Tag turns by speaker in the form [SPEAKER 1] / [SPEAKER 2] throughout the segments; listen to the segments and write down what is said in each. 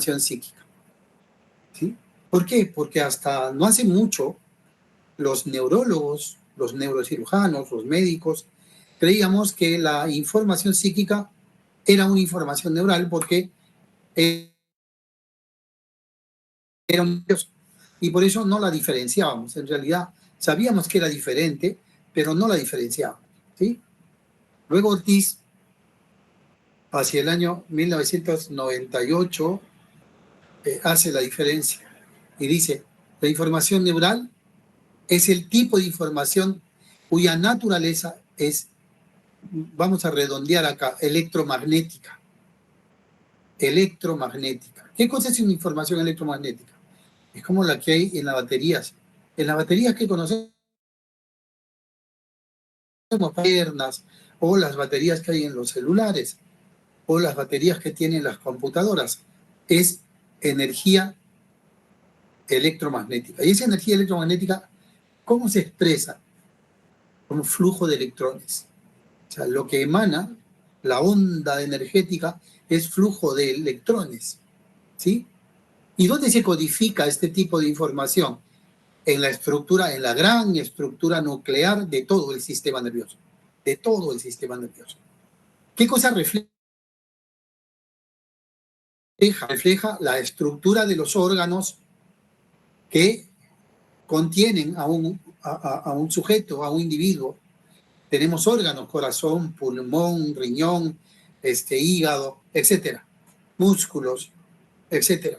[SPEAKER 1] psíquica. ¿Sí? ¿Por qué? Porque hasta no hace mucho los neurólogos, los neurocirujanos, los médicos, creíamos que la información psíquica era una información neural porque era un Dios. Y por eso no la diferenciábamos. En realidad sabíamos que era diferente, pero no la diferenciábamos. ¿Sí? Luego Ortiz, hacia el año 1998, hace la diferencia y dice, la información neural es el tipo de información cuya naturaleza es, vamos a redondear acá, electromagnética. Electromagnética. ¿Qué cosa es una información electromagnética? Es como la que hay en las baterías. En las baterías que conocemos, piernas, o las baterías que hay en los celulares, o las baterías que tienen las computadoras, es energía electromagnética. Y esa energía electromagnética, ¿cómo se expresa? Como flujo de electrones. O sea, lo que emana la onda energética es flujo de electrones. ¿Sí? ¿Y dónde se codifica este tipo de información? En la estructura, en la gran estructura nuclear de todo el sistema nervioso. De todo el sistema nervioso. ¿Qué cosa refleja? Refleja la estructura de los órganos que contienen a un sujeto, a un individuo. Tenemos órganos, corazón, pulmón, riñón, hígado, etcétera, músculos, etcétera.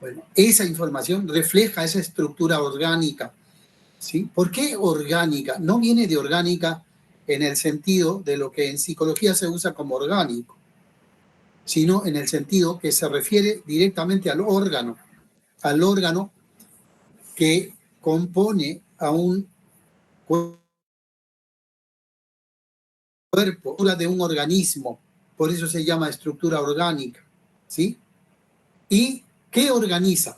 [SPEAKER 1] Bueno, esa información refleja esa estructura orgánica. ¿Sí? ¿Por qué orgánica? No viene de orgánica en el sentido de lo que en psicología se usa como orgánico, sino en el sentido que se refiere directamente al órgano que compone a un cuerpo, de un organismo, por eso se llama estructura orgánica, ¿sí? ¿Y qué organiza?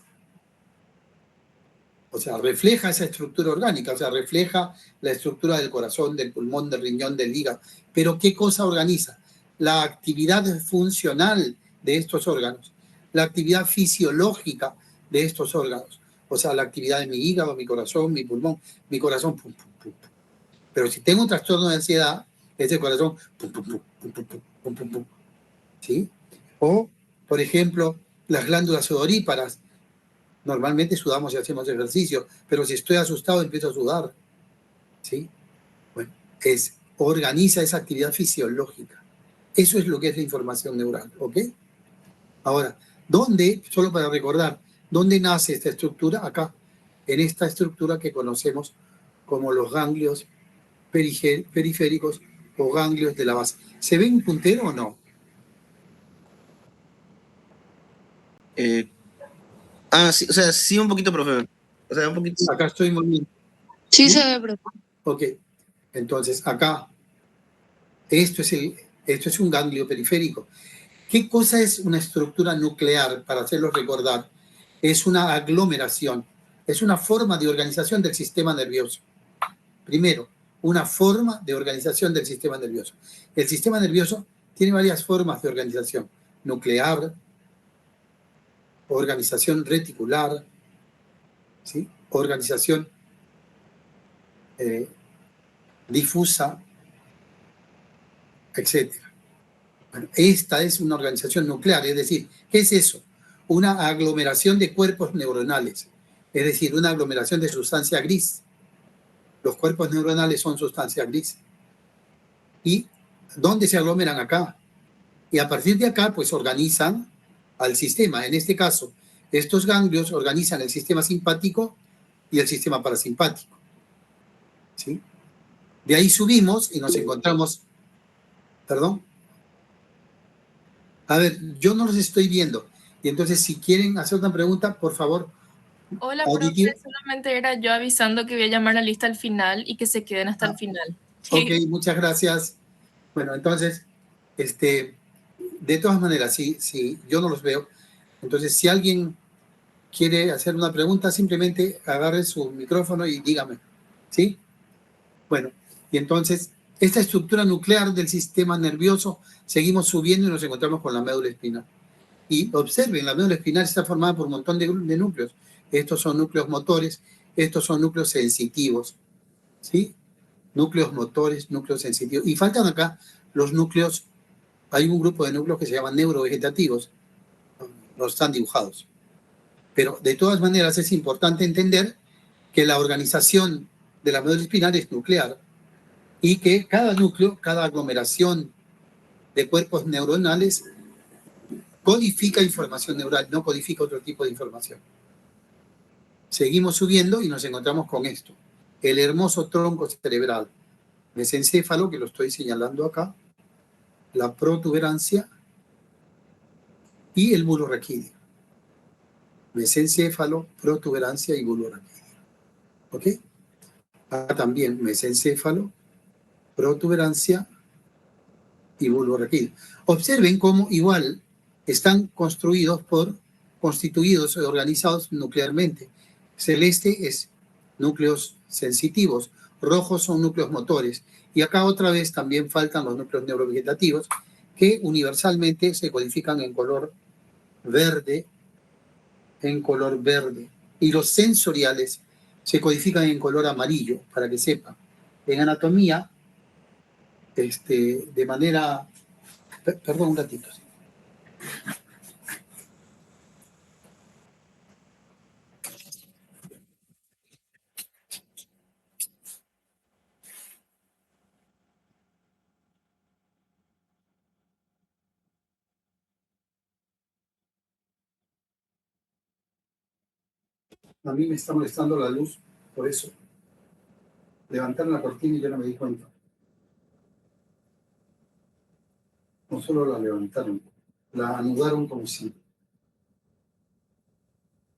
[SPEAKER 1] O sea, refleja esa estructura orgánica, o sea, refleja la estructura del corazón, del pulmón, del riñón, del hígado. Pero ¿qué cosa organiza? La actividad funcional de estos órganos, la actividad fisiológica de estos órganos. O sea, la actividad de mi hígado, mi corazón, mi pulmón, mi corazón, pum, pum, pum, pum. Pero si tengo un trastorno de ansiedad, ese corazón, pum, pum, pum, pum, pum, pum, pum, pum, pum. ¿Sí? O, por ejemplo, las glándulas sudoríparas. Normalmente sudamos y hacemos ejercicio, pero si estoy asustado empiezo a sudar. ¿Sí? Bueno, organiza esa actividad fisiológica. Eso es lo que es la información neural, ¿ok? Ahora, ¿dónde, solo para recordar, dónde nace esta estructura? Acá, en esta estructura que conocemos como los ganglios periféricos o ganglios de la base. ¿Se ve un puntero o no?
[SPEAKER 2] Sí, o sea, sí un poquito, profe. O sea, un poquito.
[SPEAKER 1] Acá estoy moviendo.
[SPEAKER 3] Sí se ve, profe.
[SPEAKER 1] Ok, entonces acá, esto es un ganglio periférico. ¿Qué cosa es una estructura nuclear? Para hacerlo recordar, es una aglomeración, es una forma de organización del sistema nervioso. Primero, una forma de organización del sistema nervioso. El sistema nervioso tiene varias formas de organización: nuclear, organización reticular, ¿sí? Organización difusa, etc. Bueno, esta es una organización nuclear, es decir, ¿qué es eso? Una aglomeración de cuerpos neuronales, es decir, una aglomeración de sustancia gris. Los cuerpos neuronales son sustancia gris. ¿Y dónde se aglomeran? Acá. Y a partir de acá, pues organizan al sistema. En este caso, estos ganglios organizan el sistema simpático y el sistema parasimpático. ¿Sí? De ahí subimos y nos encontramos... ¿Perdón? A ver, yo no los estoy viendo. Y entonces, si quieren hacer una pregunta, por favor.
[SPEAKER 3] Hola, profe, solamente era yo avisando que voy a llamar a la lista al final y que se queden hasta el final.
[SPEAKER 1] Ok, muchas gracias. Bueno, entonces, de todas maneras, si yo no los veo, entonces si alguien quiere hacer una pregunta, simplemente agarre su micrófono y dígame, ¿sí? Bueno, y entonces, esta estructura nuclear del sistema nervioso, seguimos subiendo y nos encontramos con la médula espinal. Y observen, la médula espinal está formada por un montón de núcleos. Estos son núcleos motores, estos son núcleos sensitivos, ¿sí? Núcleos motores, núcleos sensitivos. Y faltan acá los núcleos, hay un grupo de núcleos que se llaman neurovegetativos, no están dibujados. Pero de todas maneras es importante entender que la organización de la médula espinal es nuclear y que cada núcleo, cada aglomeración de cuerpos neuronales codifica información neural, no codifica otro tipo de información. Seguimos subiendo y nos encontramos con esto. El hermoso tronco cerebral, mesencéfalo, que lo estoy señalando acá, la protuberancia y el bulbo raquídeo. Mesencéfalo, protuberancia y bulbo raquídeo. ¿Ok? Acá también mesencéfalo, protuberancia y bulbo raquídeo. Observen cómo igual están constituidos y organizados nuclearmente. Celeste es núcleos sensitivos, rojos son núcleos motores, y acá otra vez también faltan los núcleos neurovegetativos, que universalmente se codifican en color verde, y los sensoriales se codifican en color amarillo, para que sepan. En anatomía, de manera... Perdón un ratito. A mí me está molestando la luz, por eso. Levantaron la cortina y yo no me di cuenta. No solo la levantaron, la anudaron como si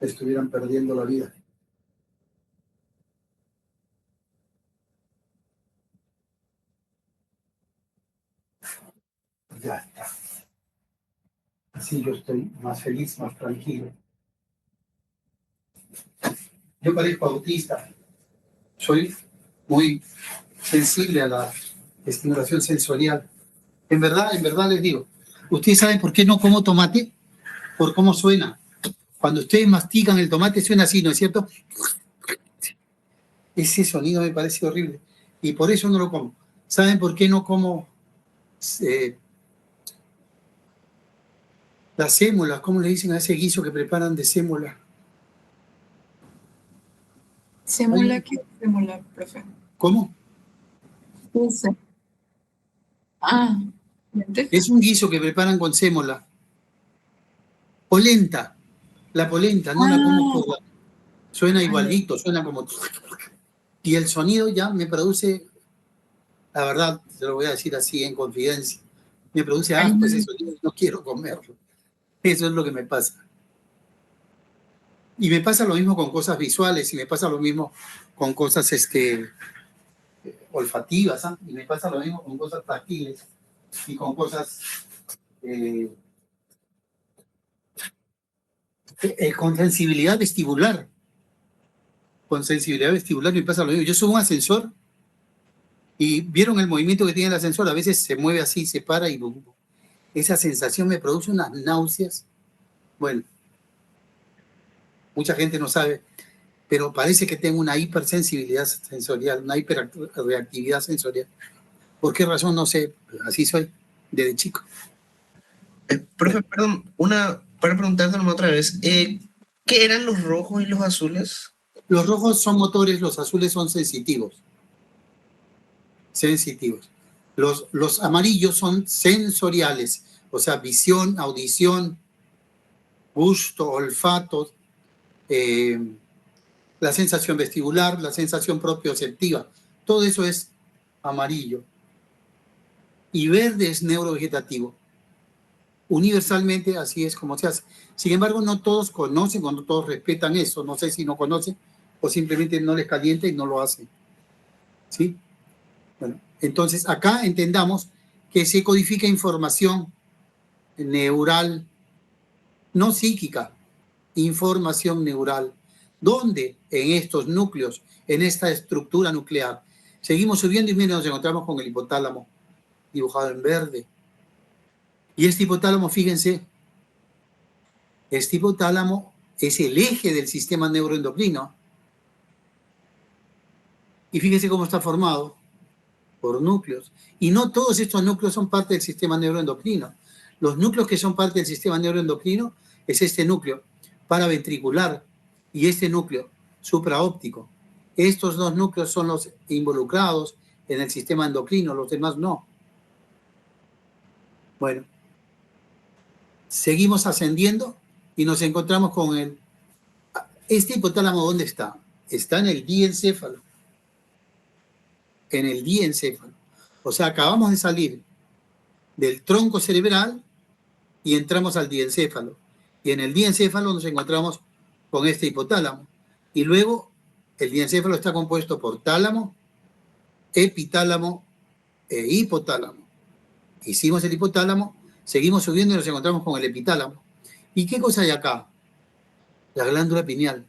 [SPEAKER 1] estuvieran perdiendo la vida. Ya está. Así yo estoy más feliz, más tranquilo. Yo parezco autista. Soy muy sensible a la estimulación sensorial. En verdad les digo, ¿ustedes saben por qué no como tomate? Por cómo suena. Cuando ustedes mastican el tomate suena así, ¿no es cierto? Ese sonido me parece horrible. Y por eso no lo como. ¿Saben por qué no como las sémolas? ¿Cómo le dicen a ese guiso que preparan de sémola?
[SPEAKER 4] ¿Sémola qué? Sémola, profe.
[SPEAKER 1] ¿Cómo?
[SPEAKER 4] Dulce. Ah, lenteja.
[SPEAKER 1] Es un guiso que preparan con sémola. Polenta. La polenta, no la como toda. Suena igualito, suena como... Y el sonido ya me produce, la verdad, se lo voy a decir así en confidencia, me produce asco ese sonido y no quiero comerlo. Eso es lo que me pasa. Y me pasa lo mismo con cosas visuales, y me pasa lo mismo con cosas olfativas, ¿eh? Y me pasa lo mismo con cosas táctiles y con cosas con sensibilidad vestibular. Con sensibilidad vestibular me pasa lo mismo. Yo subo un ascensor y vieron el movimiento que tiene el ascensor, a veces se mueve así, se para y boom. Esa sensación me produce unas náuseas. Bueno, mucha gente no sabe, pero parece que tengo una hipersensibilidad sensorial, una hiperreactividad sensorial. ¿Por qué razón? No sé, así soy desde chico.
[SPEAKER 2] Profe, perdón, para preguntártelo otra vez, ¿qué eran los rojos y los azules?
[SPEAKER 1] Los rojos son motores, los azules son sensitivos. Sensitivos. Los amarillos son sensoriales, o sea, visión, audición, gusto, olfato, la sensación vestibular, la sensación propioceptiva. Todo eso es amarillo. Y verde es neurovegetativo. Universalmente así es como se hace. Sin embargo, no todos conocen, no todos respetan eso. No sé si no conocen o simplemente no les calienta y no lo hacen. ¿Sí? Bueno, entonces acá entendamos que se codifica información neural, no psíquica, información neural. ¿Dónde? En estos núcleos, en esta estructura nuclear. Seguimos subiendo y miren, nos encontramos con el hipotálamo, dibujado en verde. Y este hipotálamo, fíjense, Este hipotálamo es el eje del sistema neuroendocrino. Y fíjese cómo está formado por núcleos. Y no todos estos núcleos son parte del sistema neuroendocrino. Los núcleos que son parte del sistema neuroendocrino es este núcleo paraventricular y este núcleo supraóptico. Estos dos núcleos son los involucrados en el sistema endocrino, los demás no. Bueno, seguimos ascendiendo y nos encontramos con el... Este hipotálamo, ¿dónde está? Está en el diencéfalo. En el diencéfalo. O sea, acabamos de salir del tronco cerebral y entramos al diencéfalo. Y en el diencéfalo nos encontramos con este hipotálamo. Y luego el diencéfalo está compuesto por tálamo, epitálamo e hipotálamo. Hicimos el hipotálamo, seguimos subiendo y nos encontramos con el epitálamo. ¿Y qué cosa hay acá? La glándula pineal.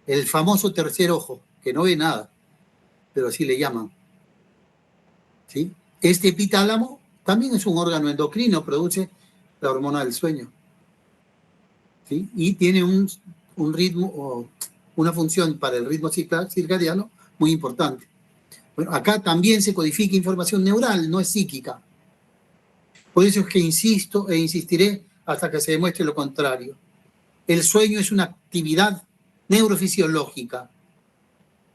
[SPEAKER 1] El famoso tercer ojo, que no ve nada, pero así le llaman. ¿Sí? Este epitálamo también es un órgano endocrino, produce la hormona del sueño. ¿Sí? Y tiene un ritmo o una función para el ritmo circadiano muy importante. Bueno, acá también se codifica información neural, no es psíquica. Por eso es que insisto e insistiré hasta que se demuestre lo contrario. El sueño es una actividad neurofisiológica.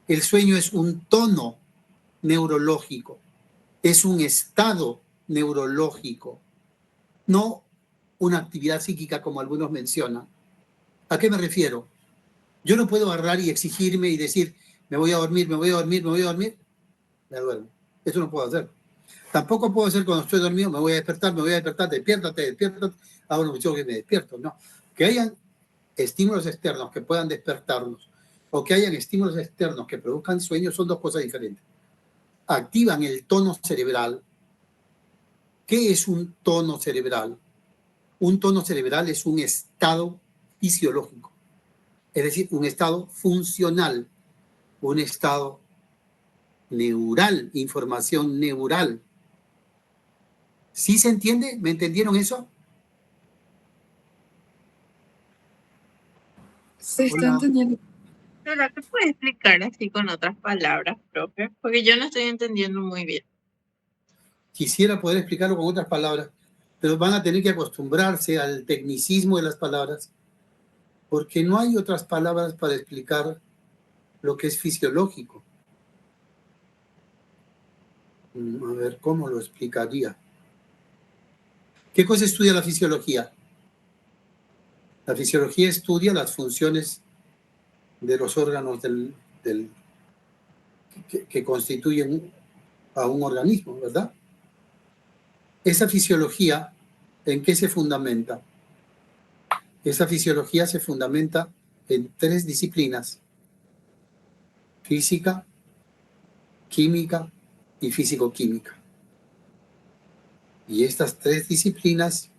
[SPEAKER 1] El sueño es un tono neurológico. Es un estado neurológico, no una actividad psíquica como algunos mencionan. ¿A qué me refiero? Yo no puedo agarrar y exigirme y decir, me voy a dormir, me voy a dormir, me voy a dormir. Me duermo. Eso no puedo hacer. Tampoco puedo hacer cuando estoy dormido, me voy a despertar, despiértate, despiértate. Ah, bueno, yo que me despierto. No. Que hayan estímulos externos que puedan despertarnos o que hayan estímulos externos que produzcan sueños son dos cosas diferentes. Activan el tono cerebral. ¿Qué es un tono cerebral? Un tono cerebral es un estado fisiológico, es decir, un estado funcional, un estado neural, información neural. ¿Sí se entiende? ¿Me entendieron eso?
[SPEAKER 4] Se está
[SPEAKER 1] Hola.
[SPEAKER 4] entendiendo.
[SPEAKER 5] ¿Verdad que puede explicar así con otras palabras, profe? Porque yo no estoy entendiendo muy bien.
[SPEAKER 1] Quisiera poder explicarlo con otras palabras, pero van a tener que acostumbrarse al tecnicismo de las palabras, porque no hay otras palabras para explicar lo que es fisiológico. A ver, ¿cómo lo explicaría? ¿Qué cosa estudia la fisiología? La fisiología estudia las funciones de los órganos que constituyen a un organismo, ¿verdad? Esa fisiología, ¿en qué se fundamenta? Esa fisiología se fundamenta en 3 disciplinas: física, química y físico-química. Y estas 3 disciplinas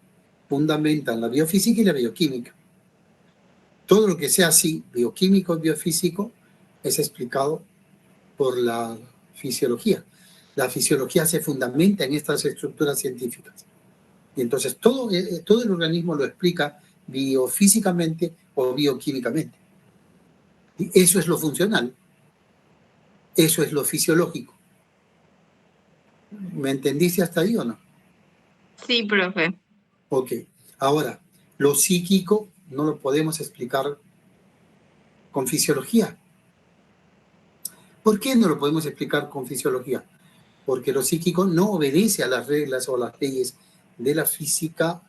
[SPEAKER 1] fundamentan la biofísica y la bioquímica. Todo lo que sea así, bioquímico y biofísico, es explicado por la fisiología. La fisiología se fundamenta en estas estructuras científicas. Y entonces todo el organismo lo explica biofísicamente o bioquímicamente. Y eso es lo funcional. Eso es lo fisiológico. ¿Me entendiste hasta ahí o no?
[SPEAKER 5] Sí, profe.
[SPEAKER 1] Ok. Ahora, lo psíquico no lo podemos explicar con fisiología. ¿Por qué no lo podemos explicar con fisiología? Porque lo psíquico no obedece a las reglas o las leyes de la física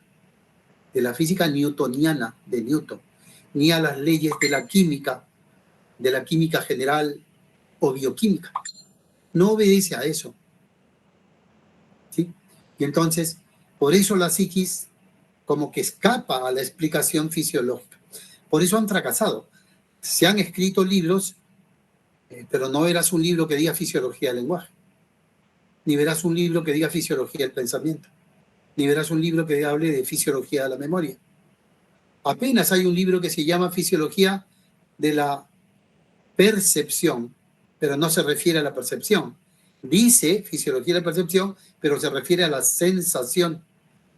[SPEAKER 1] newtoniana de Newton, ni a las leyes de la química general o bioquímica. No obedece a eso. ¿Sí? Y entonces, por eso la psiquis como que escapa a la explicación fisiológica. Por eso han fracasado. Se han escrito libros, pero no verás un libro que diga fisiología del lenguaje, ni verás un libro que diga fisiología del pensamiento, ni verás un libro que hable de fisiología de la memoria. Apenas hay un libro que se llama Fisiología de la Percepción, pero no se refiere a la percepción. Dice fisiología de la percepción, pero se refiere a la sensación.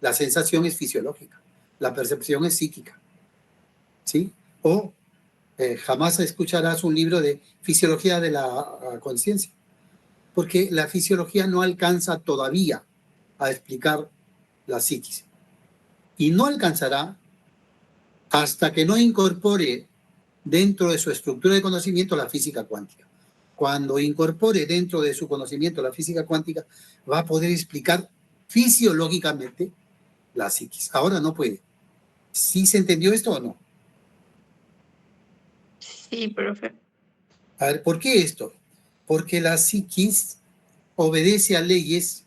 [SPEAKER 1] La sensación es fisiológica. la percepción es psíquica, ¿sí? O jamás escucharás un libro de fisiología de la conciencia, porque la fisiología no alcanza todavía a explicar la psiquis. Y no alcanzará hasta que no incorpore dentro de su estructura de conocimiento la física cuántica. Cuando incorpore dentro de su conocimiento la física cuántica, va a poder explicar fisiológicamente la psiquis. Ahora no puede. ¿Sí se entendió esto o no?
[SPEAKER 5] Sí, profe.
[SPEAKER 1] A ver, ¿por qué esto? Porque la psiquis obedece a leyes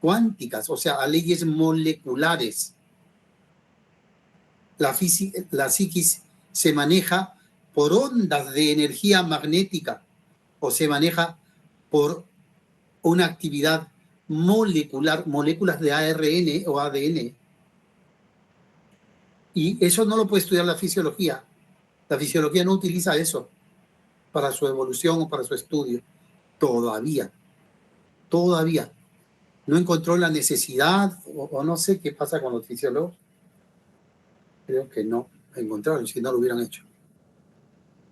[SPEAKER 1] cuánticas, o sea, a leyes moleculares. La psiquis se maneja por ondas de energía magnética o se maneja por una actividad molecular, moléculas de ARN o ADN. Y eso no lo puede estudiar la fisiología. La fisiología no utiliza eso para su evolución o para su estudio. Todavía. No encontró la necesidad o no sé qué pasa con los fisiólogos. Creo que no encontraron, si no lo hubieran hecho.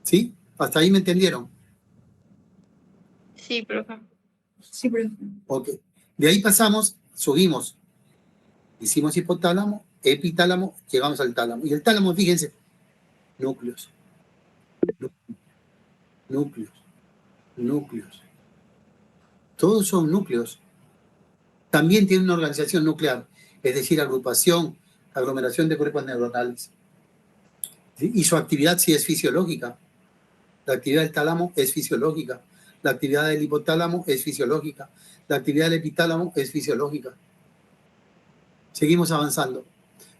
[SPEAKER 1] ¿Sí? ¿Hasta ahí me entendieron?
[SPEAKER 5] Sí, profe.
[SPEAKER 4] Sí, profe.
[SPEAKER 1] Ok. De ahí pasamos, subimos. Hicimos hipotálamo, epitálamo, llegamos al tálamo. Y el tálamo, fíjense, núcleos. Núcleos. Todos son núcleos. También tiene una organización nuclear, es decir, agrupación, aglomeración de cuerpos neuronales. ¿Sí? Y su actividad sí es fisiológica. La actividad del tálamo es fisiológica. La actividad del hipotálamo es fisiológica. La actividad del epitálamo es fisiológica. Seguimos avanzando.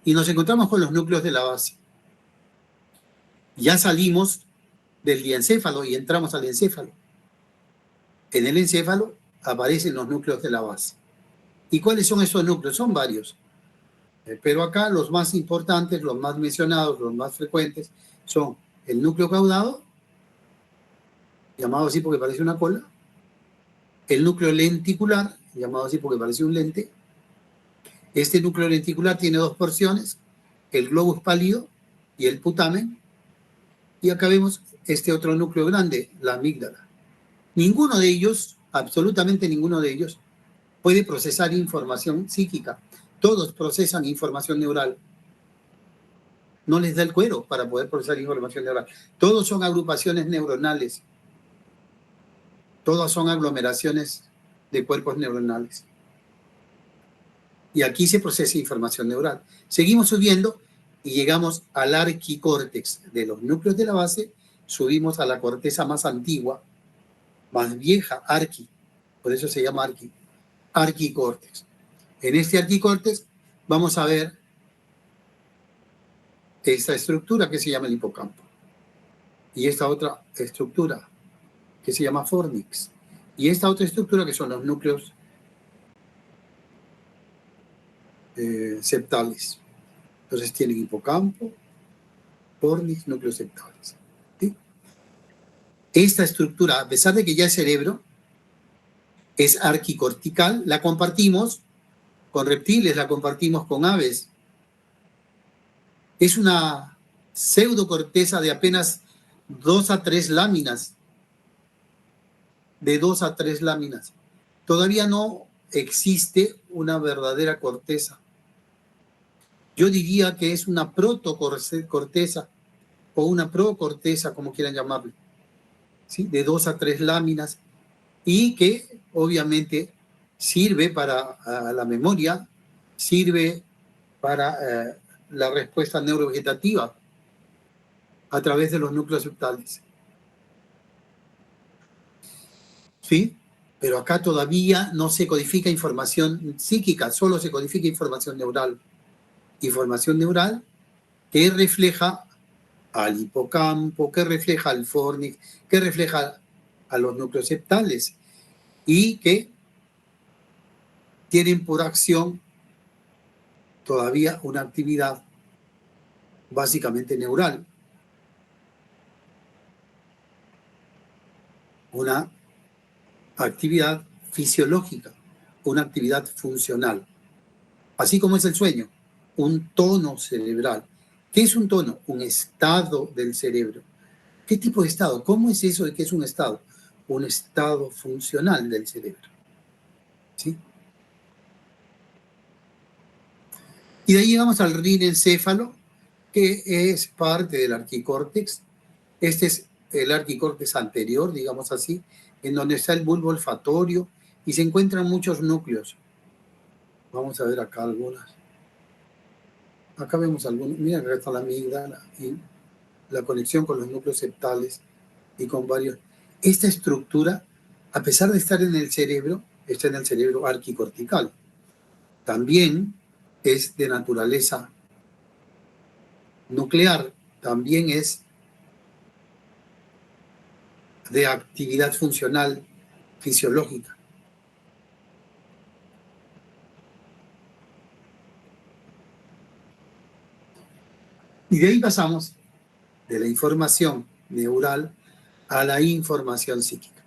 [SPEAKER 1] Y nos encontramos con los núcleos de la base. Ya salimos del diencéfalo y entramos al encéfalo. En el encéfalo aparecen los núcleos de la base. ¿Y cuáles son esos núcleos? Son varios. Pero acá los más importantes, los más mencionados, los más frecuentes, son el núcleo caudado, llamado así porque parece una cola, el núcleo lenticular, llamado así porque parece un lente. Este núcleo lenticular tiene dos porciones, el globus pálido y el putamen. Y acá vemos este otro núcleo grande, la amígdala. Ninguno de ellos, absolutamente ninguno de ellos, puede procesar información psíquica. Todos procesan información neural. No les da el cuero para poder procesar información neural. Todos son agrupaciones neuronales. Todas son aglomeraciones de cuerpos neuronales. Y aquí se procesa información neural. Seguimos subiendo y llegamos al arquicórtex. De los núcleos de la base, subimos a la corteza más antigua, más vieja, por eso se llama arquicórtex. En este arquicórtex vamos a ver esta estructura que se llama el hipocampo y esta otra estructura que se llama fornix y esta otra estructura que son los núcleos septales. Entonces tienen hipocampo, fornix, núcleos septales. ¿Sí? Esta estructura, a pesar de que ya es cerebro, es arquicortical, la compartimos con reptiles, la compartimos con aves. Es una pseudocorteza de apenas 2 a 3 láminas. De 2 a 3 láminas. Todavía no existe una verdadera corteza. Yo diría que es una protocorteza o una procorteza, como quieran llamarlo. ¿Sí? De 2 a 3 láminas y que obviamente sirve para la memoria, sirve para la respuesta neurovegetativa a través de los núcleos septales. ¿Sí? Pero acá todavía no se codifica información psíquica, solo se codifica información neural. Información neural que refleja al hipocampo, que refleja al fornix, que refleja a los núcleos septales y que tienen por acción todavía una actividad básicamente neural. Una actividad fisiológica, una actividad funcional. Así como es el sueño. un tono cerebral. ¿Qué es un tono? Un estado del cerebro. ¿Qué tipo de estado? ¿Cómo es eso de que es un estado? Un estado funcional del cerebro. ¿Sí? Y de ahí llegamos al rinencéfalo, que es parte del arquicórtex. Este es el arquicórtex anterior, digamos así, en donde está el bulbo olfatorio y se encuentran muchos núcleos. Vamos a ver acá algunas. Acá vemos algunos. Mira, acá está la amígdala y la conexión con los núcleos septales y con varios. Esta estructura, a pesar de estar en el cerebro, está en el cerebro arquicortical. También es de naturaleza nuclear, también es de actividad funcional fisiológica. Y de ahí pasamos de la información neural a la información psíquica.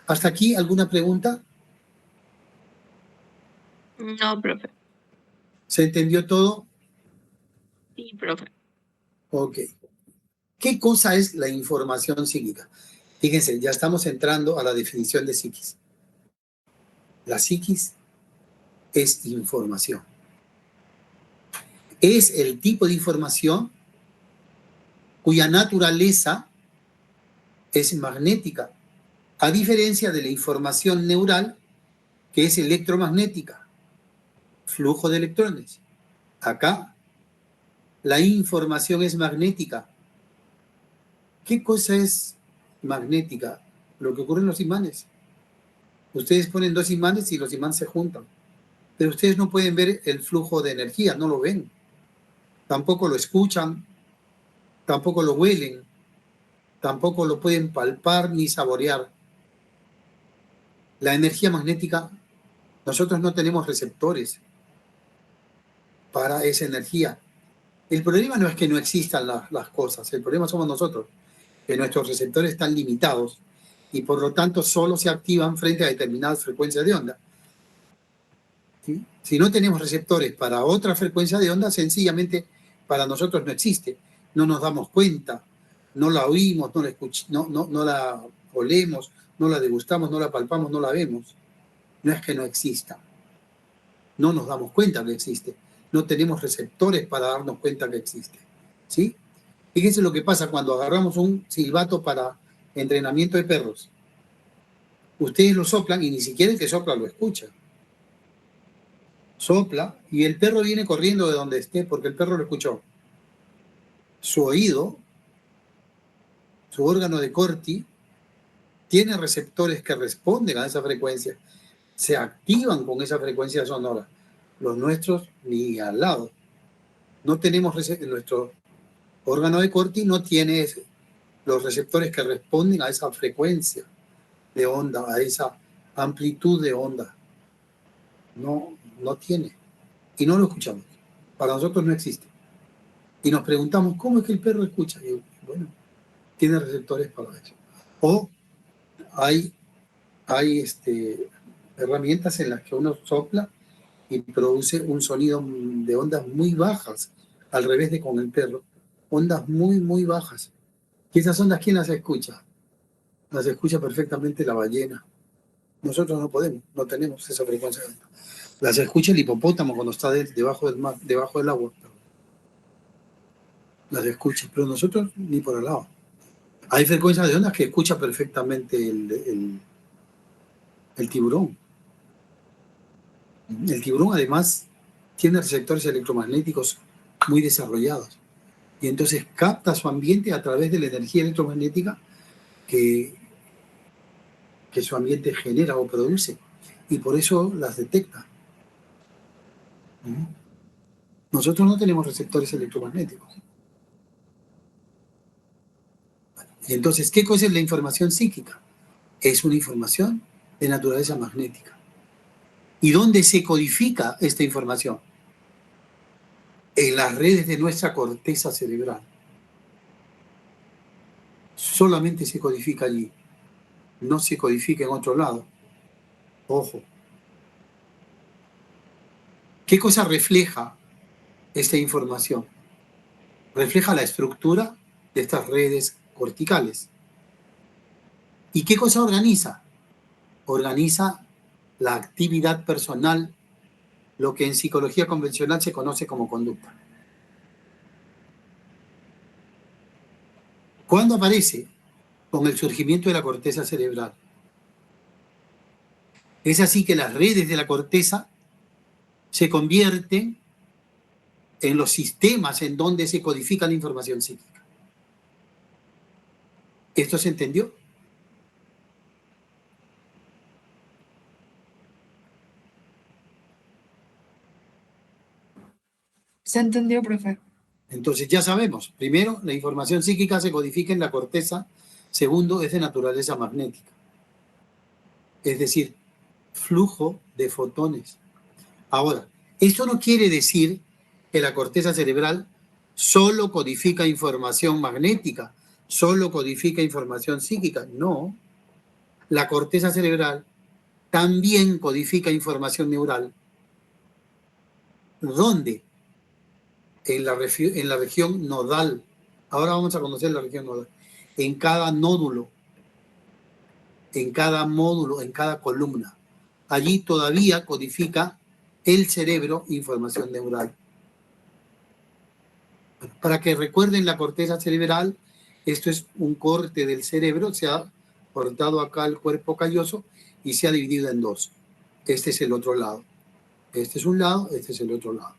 [SPEAKER 1] ¿Hasta aquí alguna pregunta?
[SPEAKER 5] No, profe.
[SPEAKER 1] ¿Se entendió todo?
[SPEAKER 5] Sí, profe.
[SPEAKER 1] Ok. ¿Qué cosa es la información psíquica? Fíjense, ya estamos entrando a la definición de psiquis. La psiquis es información. Es el tipo de información cuya naturaleza es magnética, a diferencia de la información neural, que es electromagnética, flujo de electrones. Acá, la información es magnética. ¿Qué cosa es magnética? Lo que ocurre en los imanes. Ustedes ponen dos imanes y los imanes se juntan. Pero ustedes no pueden ver el flujo de energía, no lo ven. Tampoco lo escuchan, tampoco lo huelen, tampoco lo pueden palpar ni saborear. La energía magnética, nosotros no tenemos receptores para esa energía. El problema no es que no existan las cosas, el problema somos nosotros, que nuestros receptores están limitados y por lo tanto solo se activan frente a determinadas frecuencias de onda. ¿Sí? Si no tenemos receptores para otra frecuencia de onda, sencillamente para nosotros no existe. No nos damos cuenta, no la oímos, no la no la olemos, no la degustamos, no la palpamos, no la vemos. No es que no exista. No nos damos cuenta que existe. No tenemos receptores para darnos cuenta que existe. ¿Sí? Fíjense lo que pasa cuando agarramos un silbato para entrenamiento de perros. Ustedes lo soplan y ni siquiera el que sopla lo escucha. Sopla y el perro viene corriendo de donde esté porque el perro lo escuchó. Su oído, su órgano de Corti, tiene receptores que responden a esa frecuencia, se activan con esa frecuencia sonora. Los nuestros ni al lado. No tenemos nuestro órgano de Corti no tiene los receptores que responden a esa frecuencia de onda, a esa amplitud de onda. No tiene. Y no lo escuchamos. Para nosotros no existe. Y nos preguntamos, ¿cómo es que el perro escucha? Y bueno, tiene receptores para eso. O hay herramientas en las que uno sopla y produce un sonido de ondas muy bajas, al revés de con el perro. Ondas muy, muy bajas. ¿Y esas ondas quién las escucha? Las escucha perfectamente la ballena. Nosotros no podemos, no tenemos esa frecuencia. Las escucha el hipopótamo cuando está debajo del mar, debajo del agua. Las escucha, pero nosotros ni por el lado. Hay frecuencias de ondas que escucha perfectamente el tiburón. El tiburón además tiene receptores electromagnéticos muy desarrollados y entonces capta su ambiente a través de la energía electromagnética que su ambiente genera o produce y por eso las detecta. Nosotros no tenemos receptores electromagnéticos. Y entonces, ¿qué cosa es la información psíquica? Es una información de naturaleza magnética. ¿Y dónde se codifica esta información? En las redes de nuestra corteza cerebral. Solamente se codifica allí. No se codifica en otro lado. Ojo. ¿Qué cosa refleja esta información. Refleja la estructura de estas redes corticales. ¿Y qué cosa organiza? Organiza la actividad personal, lo que en psicología convencional se conoce como conducta. ¿Cuándo aparece? Con el surgimiento de la corteza cerebral. Es así que las redes de la corteza se convierten en los sistemas en donde se codifica la información psíquica. ¿Esto se entendió?
[SPEAKER 4] Se entendió, profe.
[SPEAKER 1] Entonces ya sabemos, primero, la información psíquica se codifica en la corteza, segundo, es de naturaleza magnética. Es decir, flujo de fotones. Ahora, esto no quiere decir que la corteza cerebral solo codifica información magnética, solo codifica información psíquica. No, la corteza cerebral también codifica información neural. ¿Dónde? En la región nodal. Ahora vamos a conocer la región nodal. En cada nódulo, en cada módulo, en cada columna. Allí todavía codifica el cerebro información neural. Para que recuerden la corteza cerebral, esto es un corte del cerebro, se ha cortado acá el cuerpo calloso y se ha dividido en dos. Este es el otro lado. Este es un lado, este es el otro lado.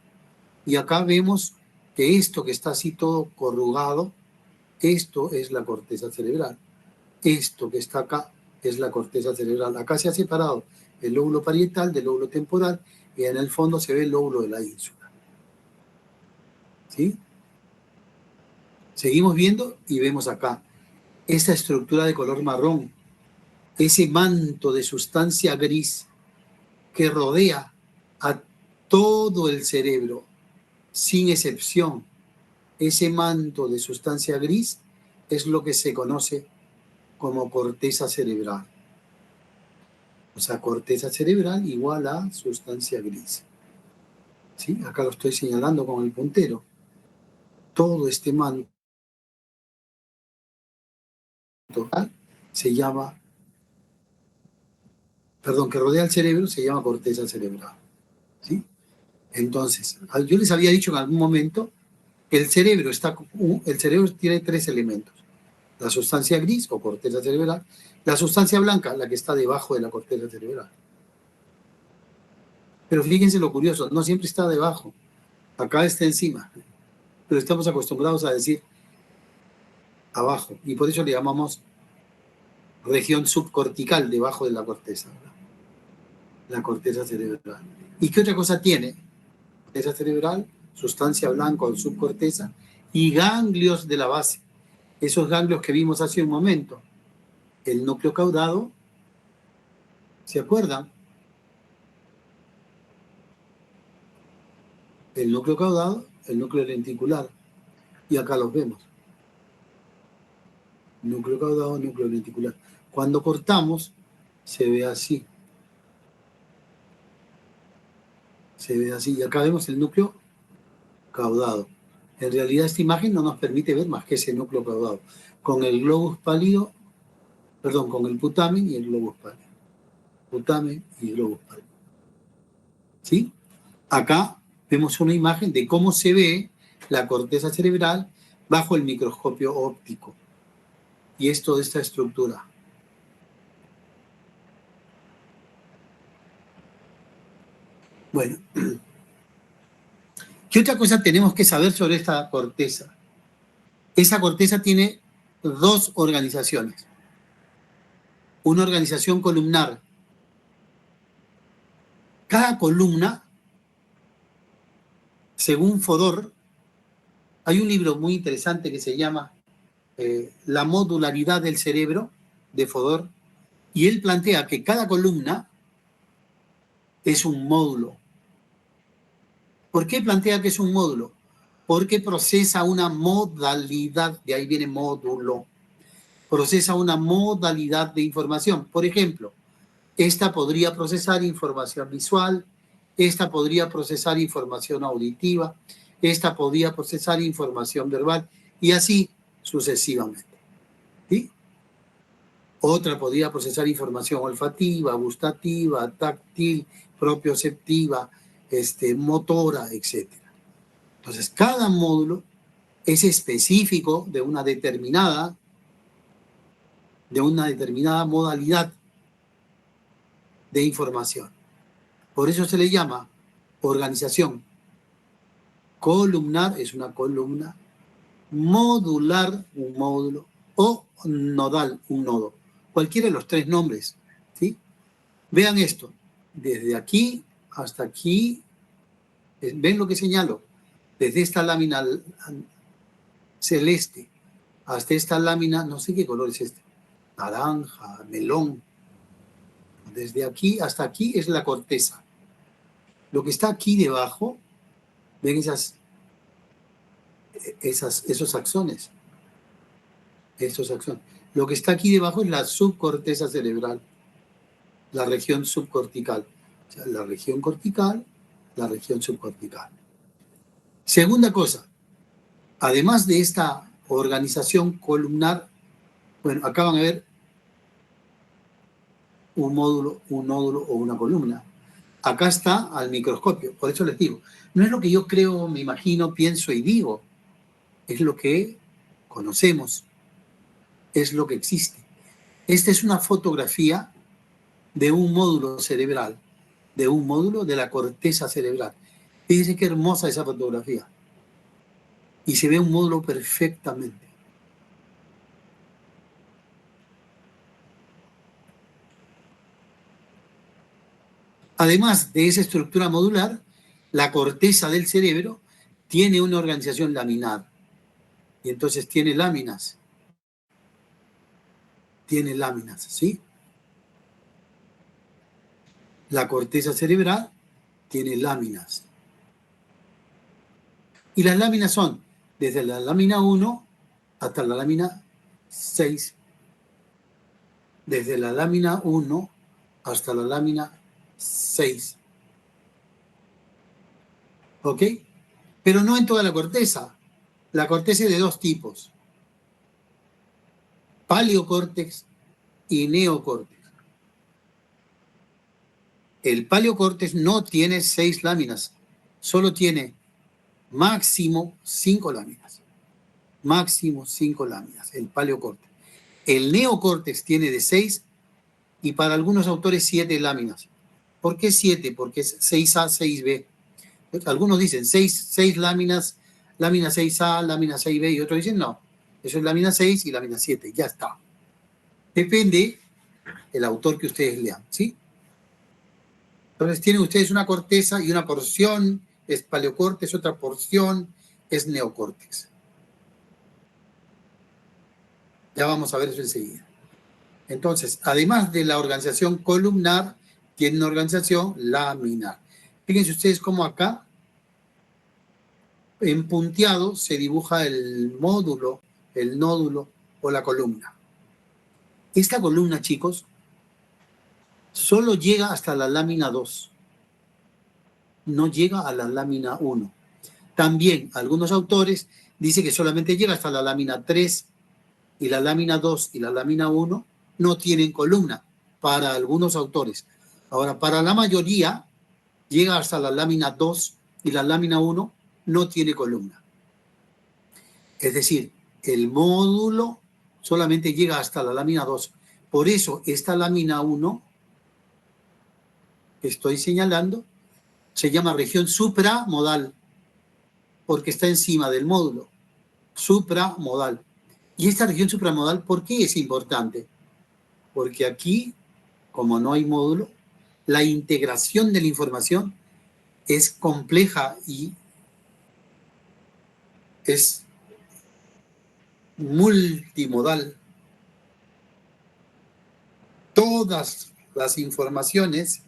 [SPEAKER 1] Y acá vemos que esto que está así todo corrugado, esto es la corteza cerebral. Esto que está acá es la corteza cerebral. Acá se ha separado el lóbulo parietal del lóbulo temporal y en el fondo se ve el lóbulo de la ínsula. ¿Sí? Seguimos viendo y vemos acá esta estructura de color marrón, ese manto de sustancia gris que rodea a todo el cerebro, sin excepción. Ese manto de sustancia gris es lo que se conoce como corteza cerebral. O sea, corteza cerebral igual a sustancia gris. ¿Sí? Acá lo estoy señalando con el puntero. Todo este manto se llama, que rodea el cerebro, se llama corteza cerebral. ¿Sí? Entonces, yo les había dicho en algún momento que el cerebro tiene tres elementos. La sustancia gris o corteza cerebral, la sustancia blanca, la que está debajo de la corteza cerebral. Pero fíjense lo curioso, no siempre está debajo, acá está encima, pero estamos acostumbrados a decir abajo, y por eso le llamamos región subcortical debajo de la corteza, ¿verdad? La corteza cerebral. ¿Y qué otra cosa tiene? Corteza cerebral, sustancia blanca o subcorteza, y ganglios de la base. Esos ganglios que vimos hace un momento. El núcleo caudado, ¿se acuerdan? El núcleo caudado, el núcleo lenticular. Y acá los vemos. Núcleo caudado, núcleo lenticular. Cuando cortamos, se ve así. Se ve así. Y acá vemos el núcleo caudado. En realidad esta imagen no nos permite ver más que ese núcleo caudado. Con el globus pálido, con el putamen y el globus pálido. Putamen y globus pálido. ¿Sí? Acá vemos una imagen de cómo se ve la corteza cerebral bajo el microscopio óptico. Y es toda esta estructura. Bueno, ¿qué otra cosa tenemos que saber sobre esta corteza? Esa corteza tiene dos organizaciones. Una organización columnar. Cada columna, según Fodor, hay un libro muy interesante que se llama La modularidad del cerebro, de Fodor, y él plantea que cada columna es un módulo. ¿Por qué plantea que es un módulo? Porque procesa una modalidad, de ahí viene módulo, procesa una modalidad de información. Por ejemplo, esta podría procesar información visual, esta podría procesar información auditiva, esta podía procesar información verbal y así sucesivamente. ¿Sí? Otra podía procesar información olfativa, gustativa, táctil, propioceptiva, motora, etc. Entonces, cada módulo es específico de una determinada modalidad de información. Por eso se le llama organización columnar, es una columna, modular, un módulo, o nodal, un nodo. Cualquiera de los tres nombres, ¿sí? Vean esto, desde aquí hasta aquí, ¿ven lo que señalo? Desde esta lámina celeste hasta esta lámina, no sé qué color es este, naranja, melón. Desde aquí hasta aquí es la corteza. Lo que está aquí debajo, ven esos axones. Lo que está aquí debajo es la subcorteza cerebral, la región subcortical. O sea, la región cortical, la región subcortical. Segunda cosa, además de esta organización columnar, bueno, acá van a ver un módulo, un nódulo o una columna. Acá está al microscopio, por eso les digo, no es lo que yo creo, me imagino, pienso y digo, es lo que conocemos, es lo que existe. Esta es una fotografía de un módulo cerebral, de un módulo de la corteza cerebral. Fíjense qué hermosa esa fotografía. Y se ve un módulo perfectamente. Además de esa estructura modular, la corteza del cerebro tiene una organización laminar. Y entonces tiene láminas. Tiene láminas, ¿sí? La corteza cerebral tiene láminas. Y las láminas son desde la lámina 1 hasta la lámina 6. Desde la lámina 1 hasta la lámina 6. ¿Ok? Pero no en toda la corteza. La corteza es de dos tipos. Paleocórtex y neocórtex. El paleocórtex no tiene 6 láminas, solo tiene máximo 5 láminas. Máximo 5 láminas, el paleocórtex. El neocórtex tiene de 6 y para algunos autores 7 láminas. ¿Por qué 7? Porque es 6A, 6B. Algunos dicen 6 láminas, lámina 6A, lámina 6B, y otros dicen no, eso es lámina 6 y lámina 7, ya está. Depende del autor que ustedes lean, ¿sí? Entonces tienen ustedes una corteza y una porción es paleocórtex, otra porción es neocórtex. Ya vamos a ver eso enseguida. Entonces, además de la organización columnar, tiene una organización laminar. Fíjense ustedes cómo acá, en punteado, se dibuja el módulo, el nódulo o la columna. Esta columna, chicos, solo llega hasta la lámina 2. No llega a la lámina 1. También algunos autores dicen que solamente llega hasta la lámina 3 y la lámina 2 y la lámina 1 no tienen columna para algunos autores. Ahora, para la mayoría llega hasta la lámina 2 y la lámina 1 no tiene columna. Es decir, el módulo solamente llega hasta la lámina 2. Por eso esta lámina 1 que estoy señalando se llama región supramodal, porque está encima del módulo, supramodal. Y esta región supramodal, ¿por qué es importante? Porque aquí, como no hay módulo, la integración de la información es compleja y es multimodal. Todas las informaciones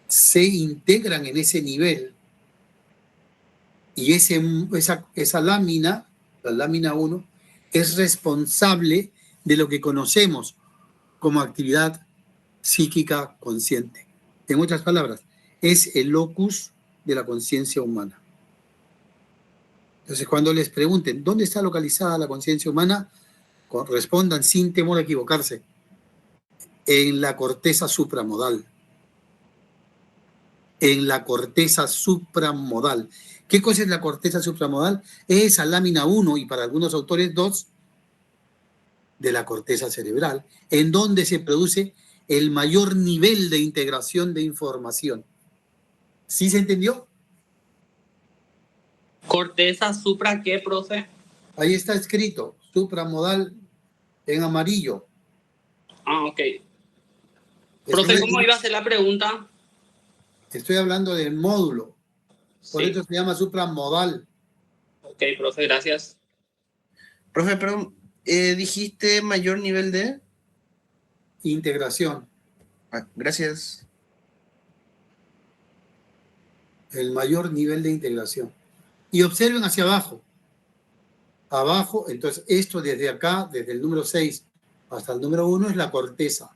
[SPEAKER 1] se integran en ese nivel y esa lámina, la lámina 1, es responsable de lo que conocemos como actividad psíquica consciente. En otras palabras, es el locus de la conciencia humana. Entonces, cuando les pregunten dónde está localizada la conciencia humana, respondan sin temor a equivocarse: en la corteza supramodal. En la corteza supramodal. ¿Qué cosa es la corteza supramodal? Es esa lámina 1 y para algunos autores 2 de la corteza cerebral, en donde se produce el mayor nivel de integración de información. ¿Sí se entendió?
[SPEAKER 6] ¿Corteza supra qué, profe?
[SPEAKER 1] Ahí está escrito, supramodal en amarillo.
[SPEAKER 6] Ah, ok. Profe, ¿cómo iba a ser la pregunta?
[SPEAKER 1] Estoy hablando del módulo. Por
[SPEAKER 6] Sí.
[SPEAKER 1] eso se llama supramodal.
[SPEAKER 6] Ok, profe, gracias.
[SPEAKER 2] Profe, perdón, dijiste mayor nivel de...
[SPEAKER 1] Integración.
[SPEAKER 2] Gracias.
[SPEAKER 1] El mayor nivel de integración. Y observen hacia abajo. Abajo, entonces esto desde acá, desde el número 6 hasta el número 1 es la corteza.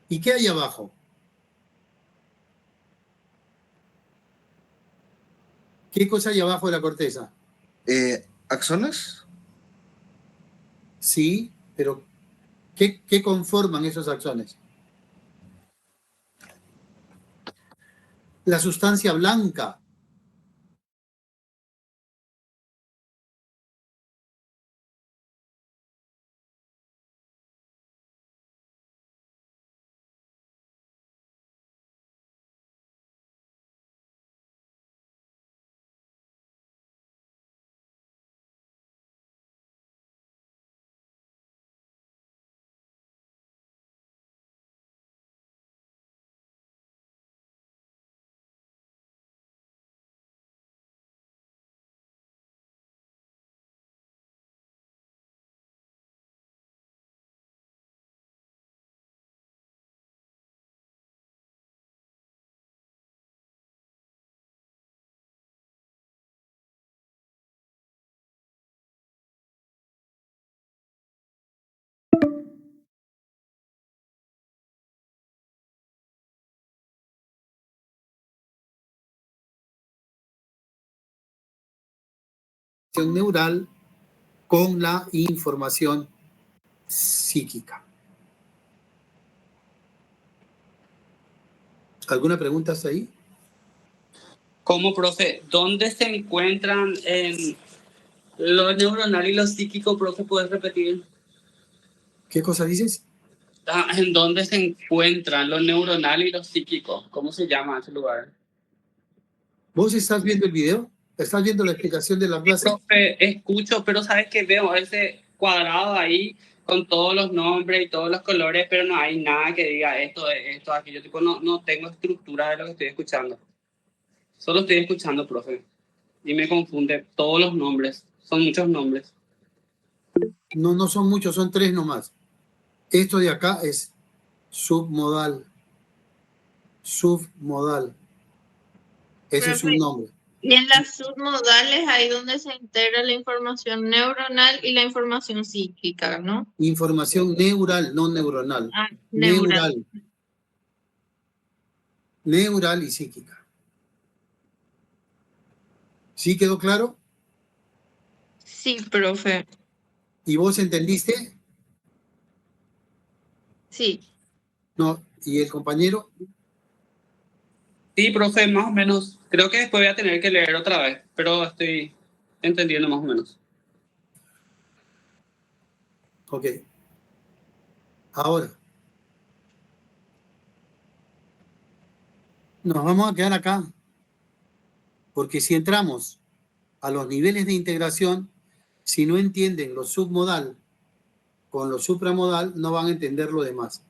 [SPEAKER 1] ¿Y qué hay abajo? ¿Qué cosa hay abajo de la corteza?
[SPEAKER 2] ¿Axones?
[SPEAKER 1] Sí, pero ¿qué conforman esos axones? La sustancia blanca. Neural con la información psíquica. ¿Alguna pregunta hasta ahí?
[SPEAKER 6] ¿Cómo, profe? ¿Dónde se encuentran en lo neuronal y lo psíquico, profe? ¿Puedes repetir?
[SPEAKER 1] ¿Qué cosa dices?
[SPEAKER 6] ¿En dónde se encuentran lo neuronal y lo psíquico? ¿Cómo se llama ese lugar?
[SPEAKER 1] ¿Vos estás viendo el video? ¿Estás viendo la explicación de la
[SPEAKER 6] Sí,
[SPEAKER 1] clase?
[SPEAKER 6] profe, escucho, pero sabes que veo ese cuadrado ahí con todos los nombres y todos los colores, pero no hay nada que diga esto, aquello. Tipo, no tengo estructura de lo que estoy escuchando. Solo estoy escuchando, profe. Y me confunde todos los nombres. Son muchos nombres.
[SPEAKER 1] No, no son muchos, son 3 nomás. Esto de acá es submodal. Submodal. Ese es un
[SPEAKER 5] Profe,
[SPEAKER 1] nombre.
[SPEAKER 5] y en las submodales ahí donde se integra la información neuronal y la información psíquica, ¿no?
[SPEAKER 1] Información neural, no neuronal.
[SPEAKER 5] Ah,
[SPEAKER 1] Neural. Neural y psíquica. ¿Sí quedó claro?
[SPEAKER 5] Sí, profe.
[SPEAKER 1] ¿Y vos entendiste?
[SPEAKER 5] Sí.
[SPEAKER 1] No. ¿Y el compañero?
[SPEAKER 6] Sí, profe, más o menos. Creo que después voy a tener que leer otra vez, pero estoy entendiendo más o menos.
[SPEAKER 1] Ok. Ahora, nos vamos a quedar acá, porque si entramos a los niveles de integración, si no entienden lo submodal con lo supramodal, no van a entender lo demás.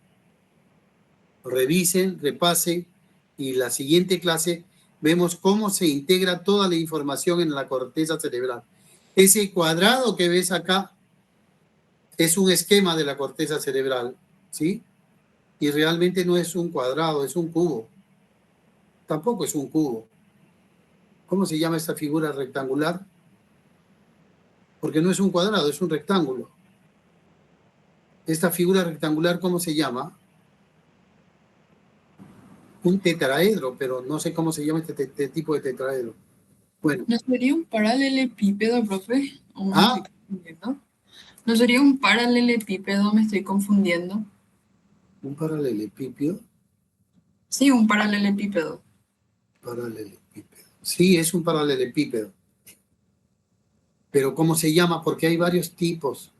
[SPEAKER 1] Revisen, repasen, y la siguiente clase vemos cómo se integra toda la información en la corteza cerebral. Ese cuadrado que ves acá es un esquema de la corteza cerebral, ¿sí? Y realmente no es un cuadrado, es un cubo. Tampoco es un cubo. ¿Cómo se llama esta figura rectangular? Porque no es un cuadrado, es un rectángulo. Esta figura rectangular, ¿cómo se llama? Un tetraedro, pero no sé cómo se llama este tipo de tetraedro. Bueno,
[SPEAKER 4] ¿No sería un paralelepípedo, profe? ¿O me
[SPEAKER 1] ¿ah?
[SPEAKER 4] estoy confundiendo? ¿No sería un paralelepípedo? ¿Me estoy confundiendo?
[SPEAKER 1] Un paralelepípedo.
[SPEAKER 4] Sí, un paralelepípedo.
[SPEAKER 1] Paralelepípedo. Sí, es un paralelepípedo. Pero ¿cómo se llama? Porque hay varios tipos.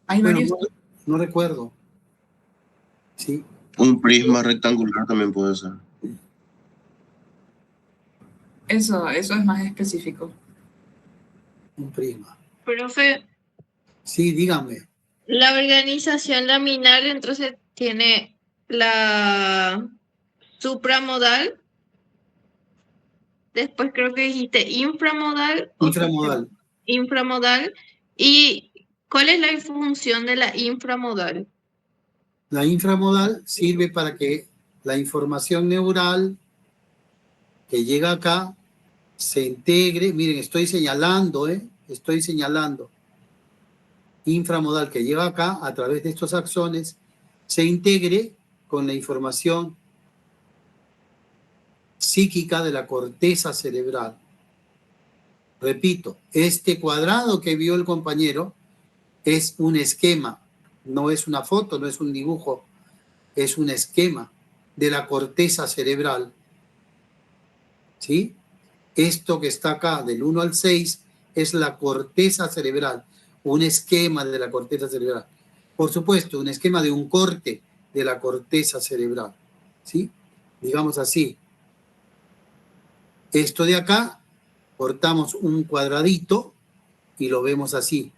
[SPEAKER 4] Hay
[SPEAKER 1] Bueno,
[SPEAKER 4] varios.
[SPEAKER 1] no recuerdo. Sí,
[SPEAKER 2] Un prisma rectangular también puede ser.
[SPEAKER 4] Eso es más específico.
[SPEAKER 1] un prisma.
[SPEAKER 5] Profe,
[SPEAKER 1] Sí, dígame.
[SPEAKER 5] la organización laminar entonces tiene la supramodal, después creo que dijiste inframodal o
[SPEAKER 1] Inframodal.
[SPEAKER 5] inframodal. ¿Y cuál es la función de la inframodal?
[SPEAKER 1] La inframodal sirve para que la información neural que llega acá se integre. Miren, estoy señalando, estoy señalando. Inframodal que llega acá a través de estos axones se integre con la información psíquica de la corteza cerebral. Repito, este cuadrado que vio el compañero es un esquema, no es una foto, no es un dibujo, es un esquema de la corteza cerebral. ¿Sí? Esto que está acá, del 1 al 6, es la corteza cerebral, un esquema de la corteza cerebral. Por supuesto, un esquema de un corte de la corteza cerebral. ¿Sí? Digamos así. Esto de acá, cortamos un cuadradito y lo vemos así.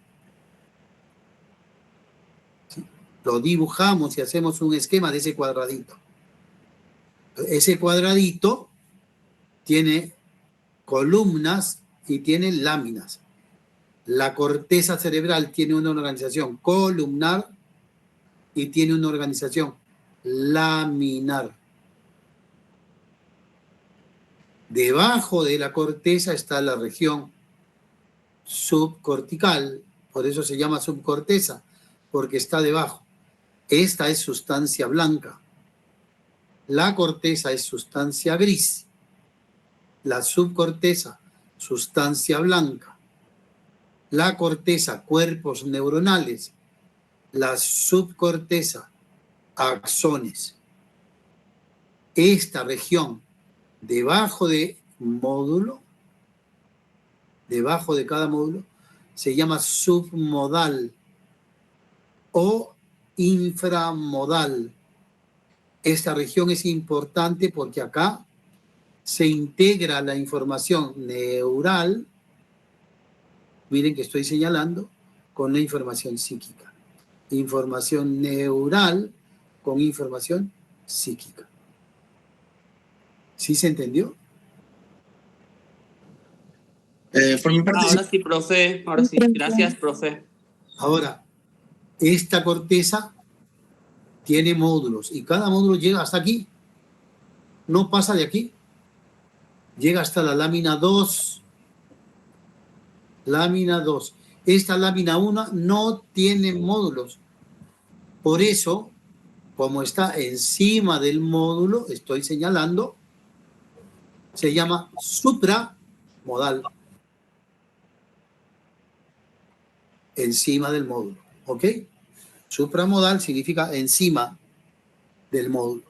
[SPEAKER 1] ¿Sí? Lo dibujamos y hacemos un esquema de ese cuadradito. Ese cuadradito tiene columnas y tiene láminas. La corteza cerebral tiene una organización columnar y tiene una organización laminar. Debajo de la corteza está la región subcortical, por eso se llama subcorteza, porque está debajo. Esta es sustancia blanca. La corteza es sustancia gris. La subcorteza, sustancia blanca. La corteza, cuerpos neuronales. La subcorteza, axones. Esta región, debajo de módulo, debajo de cada módulo, se llama submodal o inframodal. Esta región es importante porque acá se integra la información neural, miren que estoy señalando, con la información psíquica. Información neural con información psíquica. ¿Sí se entendió?
[SPEAKER 2] Por mi parte,
[SPEAKER 6] Ahora sí, profe. Ahora sí. Gracias, profe.
[SPEAKER 1] Ahora, esta corteza tiene módulos y cada módulo llega hasta aquí. No pasa de aquí. Llega hasta la lámina 2. Lámina 2. Esta lámina 1 no tiene módulos. Por eso, como está encima del módulo, estoy señalando, se llama supramodal. Encima del módulo. ¿Ok? Supramodal significa encima del módulo.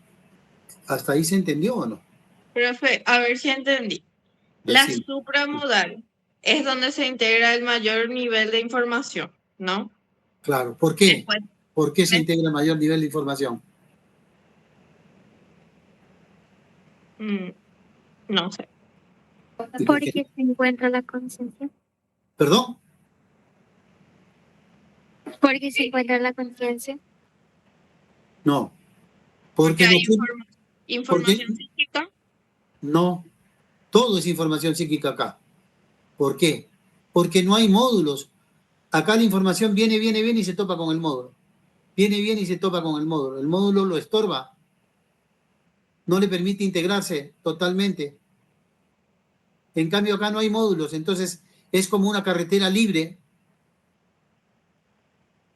[SPEAKER 1] ¿Hasta ahí se entendió o no?
[SPEAKER 5] Profe, a ver si entendí. La
[SPEAKER 1] Decime.
[SPEAKER 5] supramodal es donde se integra el mayor nivel de información, ¿no?
[SPEAKER 1] Claro. ¿Por qué?
[SPEAKER 5] Después,
[SPEAKER 1] ¿Por qué se integra mayor nivel de información?
[SPEAKER 5] no sé.
[SPEAKER 1] ¿Y por qué?
[SPEAKER 7] Porque se encuentra la conciencia.
[SPEAKER 1] ¿Perdón?
[SPEAKER 7] Porque se encuentra la conciencia.
[SPEAKER 1] No.
[SPEAKER 5] Porque
[SPEAKER 1] Porque
[SPEAKER 5] hay
[SPEAKER 1] no.
[SPEAKER 5] información psíquica.
[SPEAKER 1] No. Todo es información psíquica acá. ¿Por qué? Porque no hay módulos. Acá la información viene y se topa con el módulo. Viene y se topa con el módulo. El módulo lo estorba. No le permite integrarse totalmente. En cambio, acá no hay módulos. Entonces, es como una carretera libre.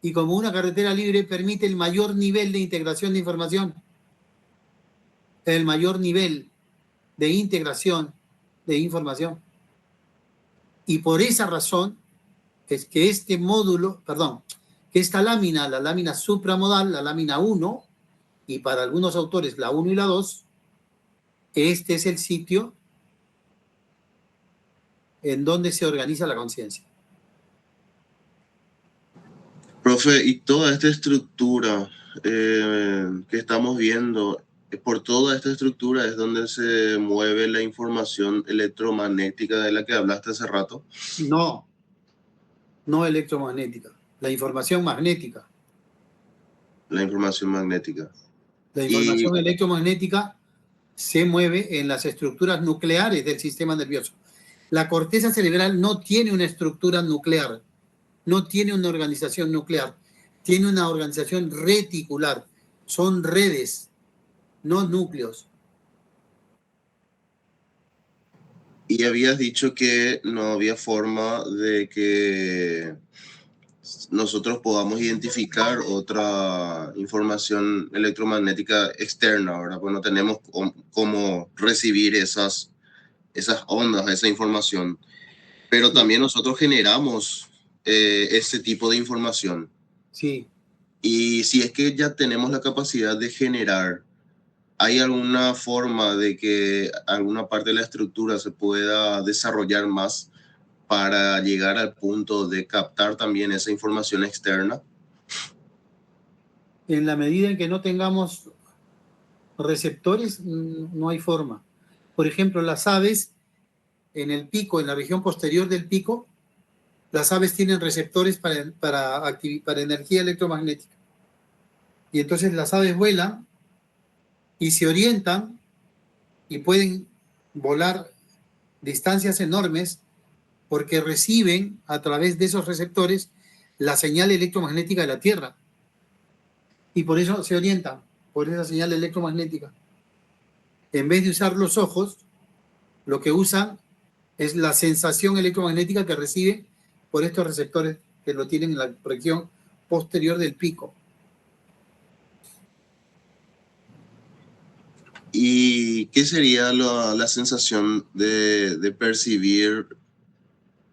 [SPEAKER 1] Y como una carretera libre permite el mayor nivel de integración de información. El mayor nivel. de integración de información. Y por esa razón es que este módulo, perdón, que esta lámina, la lámina supramodal, la lámina 1, y para algunos autores la 1 y la 2, este es el sitio en donde se organiza la conciencia.
[SPEAKER 8] Profe, y toda esta estructura que estamos viendo, por toda esta estructura es donde se mueve la información electromagnética de la que hablaste hace rato.
[SPEAKER 1] No, no electromagnética, la información magnética.
[SPEAKER 8] La información magnética.
[SPEAKER 1] La información electromagnética se mueve en las estructuras nucleares del sistema nervioso. La corteza cerebral no tiene una estructura nuclear, no tiene una organización nuclear, tiene una organización reticular. Son redes, no núcleos.
[SPEAKER 8] Y habías dicho que no había forma de que nosotros podamos identificar otra información electromagnética externa, ¿verdad? Pues no tenemos cómo recibir esas ondas, esa información. Pero también nosotros generamos ese tipo de información.
[SPEAKER 1] Sí.
[SPEAKER 8] Y si es que ya tenemos la capacidad de generar, ¿hay alguna forma de que alguna parte de la estructura se pueda desarrollar más para llegar al punto de captar también esa información externa?
[SPEAKER 1] En la medida en que no tengamos receptores, no hay forma. Por ejemplo, las aves, en el pico, en la región posterior del pico, las aves tienen receptores para energía electromagnética. Y entonces las aves vuelan y se orientan y pueden volar distancias enormes porque reciben a través de esos receptores la señal electromagnética de la Tierra. Y por eso se orientan, por esa señal electromagnética. En vez de usar los ojos, lo que usan es la sensación electromagnética que reciben por estos receptores que lo tienen en la región posterior del pico.
[SPEAKER 8] ¿Y qué sería la sensación de percibir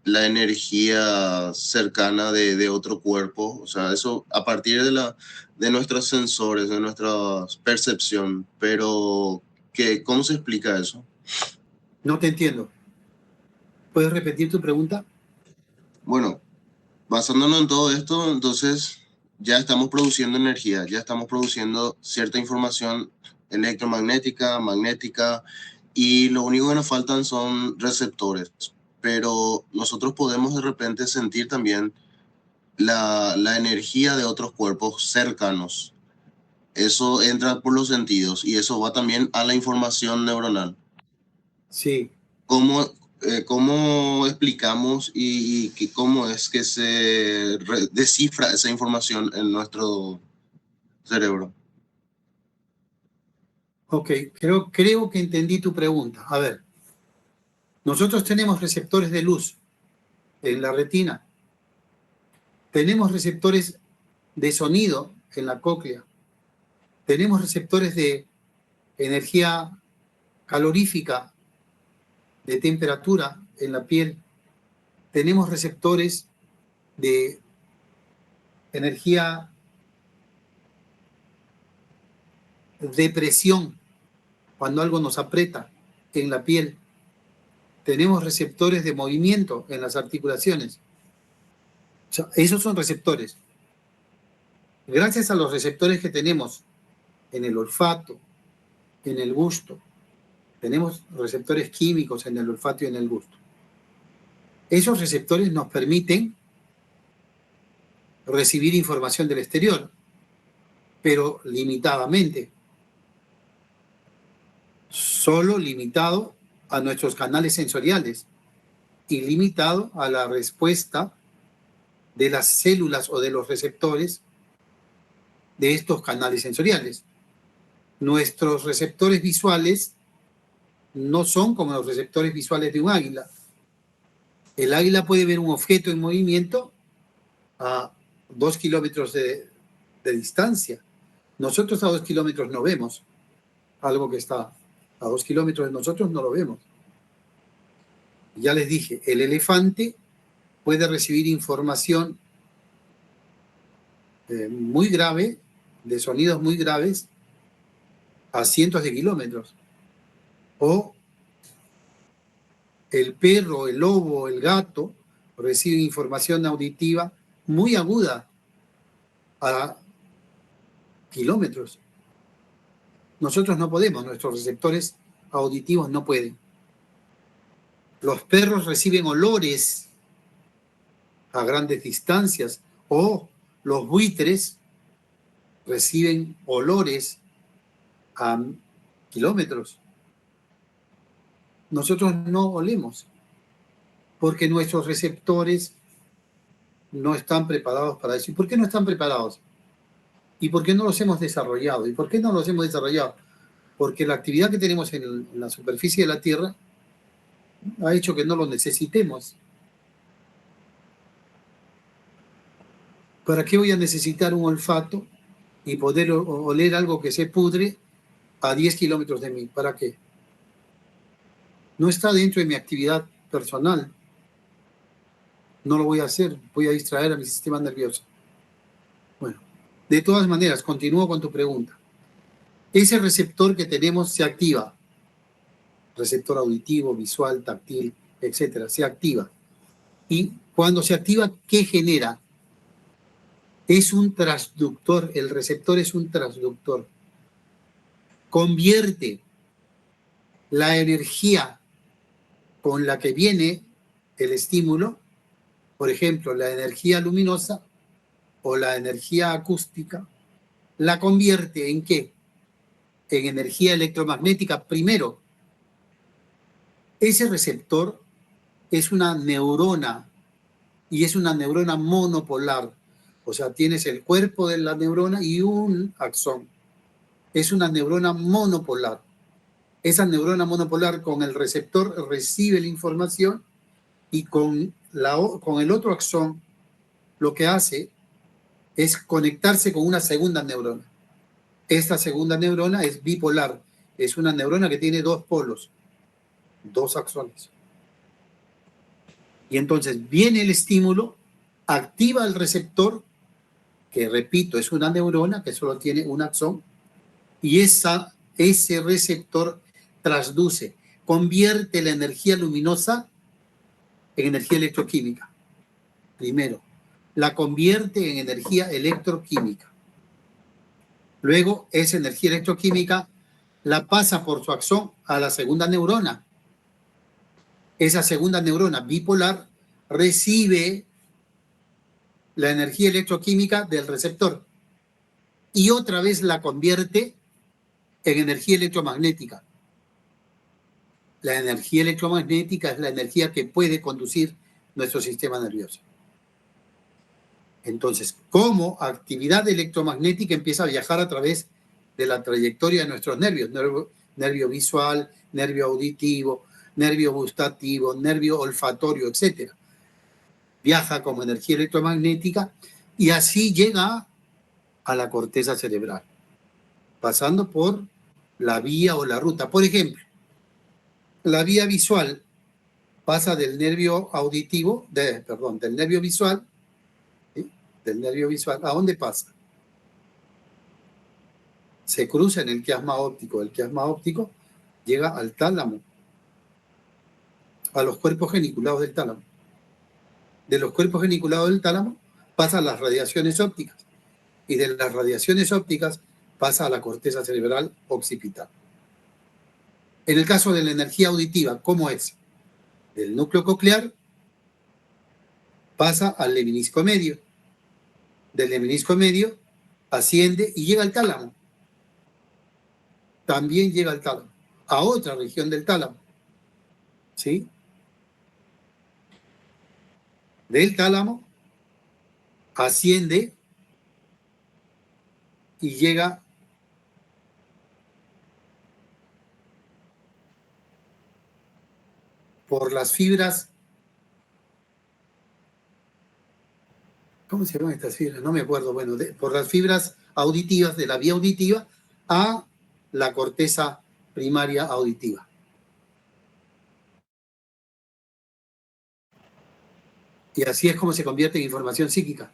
[SPEAKER 8] la energía cercana de otro cuerpo? O sea, eso a partir de nuestros sensores, de nuestra percepción. Pero, ¿cómo se explica eso?
[SPEAKER 1] No te entiendo. ¿Puedes repetir tu pregunta?
[SPEAKER 8] Bueno, basándonos en todo esto, entonces ya estamos produciendo energía, ya estamos produciendo cierta información electromagnética, magnética, y lo único que nos faltan son receptores. Pero nosotros podemos de repente sentir también la energía de otros cuerpos cercanos. Eso entra por los sentidos y eso va también a la información neuronal.
[SPEAKER 1] Sí.
[SPEAKER 8] ¿Cómo explicamos y cómo es que se descifra esa información en nuestro cerebro?
[SPEAKER 1] Ok, creo que entendí tu pregunta. A ver, nosotros tenemos receptores de luz en la retina. Tenemos receptores de sonido en la cóclea. Tenemos receptores de energía calorífica, de temperatura en la piel. Tenemos receptores de energía de presión, cuando algo nos aprieta en la piel. Tenemos receptores de movimiento en las articulaciones. O sea, esos son receptores. Gracias a los receptores que tenemos en el olfato, en el gusto, tenemos receptores químicos en el olfato y en el gusto. Esos receptores nos permiten recibir información del exterior, pero limitadamente. Solo limitado a nuestros canales sensoriales y limitado a la respuesta de las células o de los receptores de estos canales sensoriales. Nuestros receptores visuales no son como los receptores visuales de un águila. El águila puede ver un objeto en movimiento a 2 kilómetros de distancia. Nosotros a 2 kilómetros no vemos algo que está A 2 kilómetros de nosotros no lo vemos. Ya les dije, el elefante puede recibir información muy grave, de sonidos muy graves, a cientos de kilómetros. O el perro, el lobo, el gato reciben información auditiva muy aguda a kilómetros. Nosotros no podemos, nuestros receptores auditivos no pueden. Los perros reciben olores a grandes distancias, o los buitres reciben olores a kilómetros. Nosotros no olemos, porque nuestros receptores no están preparados para eso. ¿Y por qué no están preparados? ¿Y por qué no los hemos desarrollado? ¿Y por qué no los hemos desarrollado? Porque la actividad que tenemos en la superficie de la Tierra ha hecho que no lo necesitemos. ¿Para qué voy a necesitar un olfato y poder oler algo que se pudre a 10 kilómetros de mí? ¿Para qué? No está dentro de mi actividad personal. No lo voy a hacer, voy a distraer a mi sistema nervioso. Bueno, de todas maneras, continúo con tu pregunta. Ese receptor que tenemos se activa. Receptor auditivo, visual, táctil, etcétera, se activa. Y cuando se activa, ¿qué genera? Es un transductor, el receptor es un transductor. Convierte la energía con la que viene el estímulo, por ejemplo, la energía luminosa o la energía acústica, la convierte ¿en qué? En energía electromagnética primero. Ese receptor es una neurona, y es una neurona monopolar. O sea, tienes el cuerpo de la neurona y un axón. Es una neurona monopolar. Esa neurona monopolar con el receptor recibe la información, y con el otro axón lo que hace es conectarse con una segunda neurona. Esta segunda neurona es bipolar. Es una neurona que tiene dos polos, dos axones. Y entonces viene el estímulo, activa el receptor, que repito, es una neurona que solo tiene un axón, y ese receptor transduce, convierte la energía luminosa en energía electroquímica. Primero, la convierte en energía electroquímica. Luego, esa energía electroquímica la pasa por su axón a la segunda neurona. Esa segunda neurona bipolar recibe la energía electroquímica del receptor y otra vez la convierte en energía electromagnética. La energía electromagnética es la energía que puede conducir nuestro sistema nervioso. Entonces, como actividad electromagnética empieza a viajar a través de la trayectoria de nuestros nervios, nervio visual, nervio auditivo, nervio gustativo, nervio olfatorio, etc. Viaja como energía electromagnética y así llega a la corteza cerebral, pasando por la vía o la ruta. Por ejemplo, la vía visual pasa del nervio auditivo, del nervio visual, ¿sí? Del nervio visual. ¿A dónde pasa? Se cruza en el quiasma óptico. El quiasma óptico llega al tálamo, a los cuerpos geniculados del tálamo. De los cuerpos geniculados del tálamo pasa a las radiaciones ópticas, y de las radiaciones ópticas pasa a la corteza cerebral occipital. En el caso de la energía auditiva, ¿cómo es? Del núcleo coclear pasa al lemnisco medio. Del lemnisco medio asciende y llega al tálamo. También llega al tálamo, a otra región del tálamo. ¿Sí? Del tálamo asciende y llega por las fibras. ¿Cómo se llaman estas fibras? No me acuerdo. Bueno, por las fibras auditivas de la vía auditiva a la corteza primaria auditiva. Y así es como se convierte en información psíquica.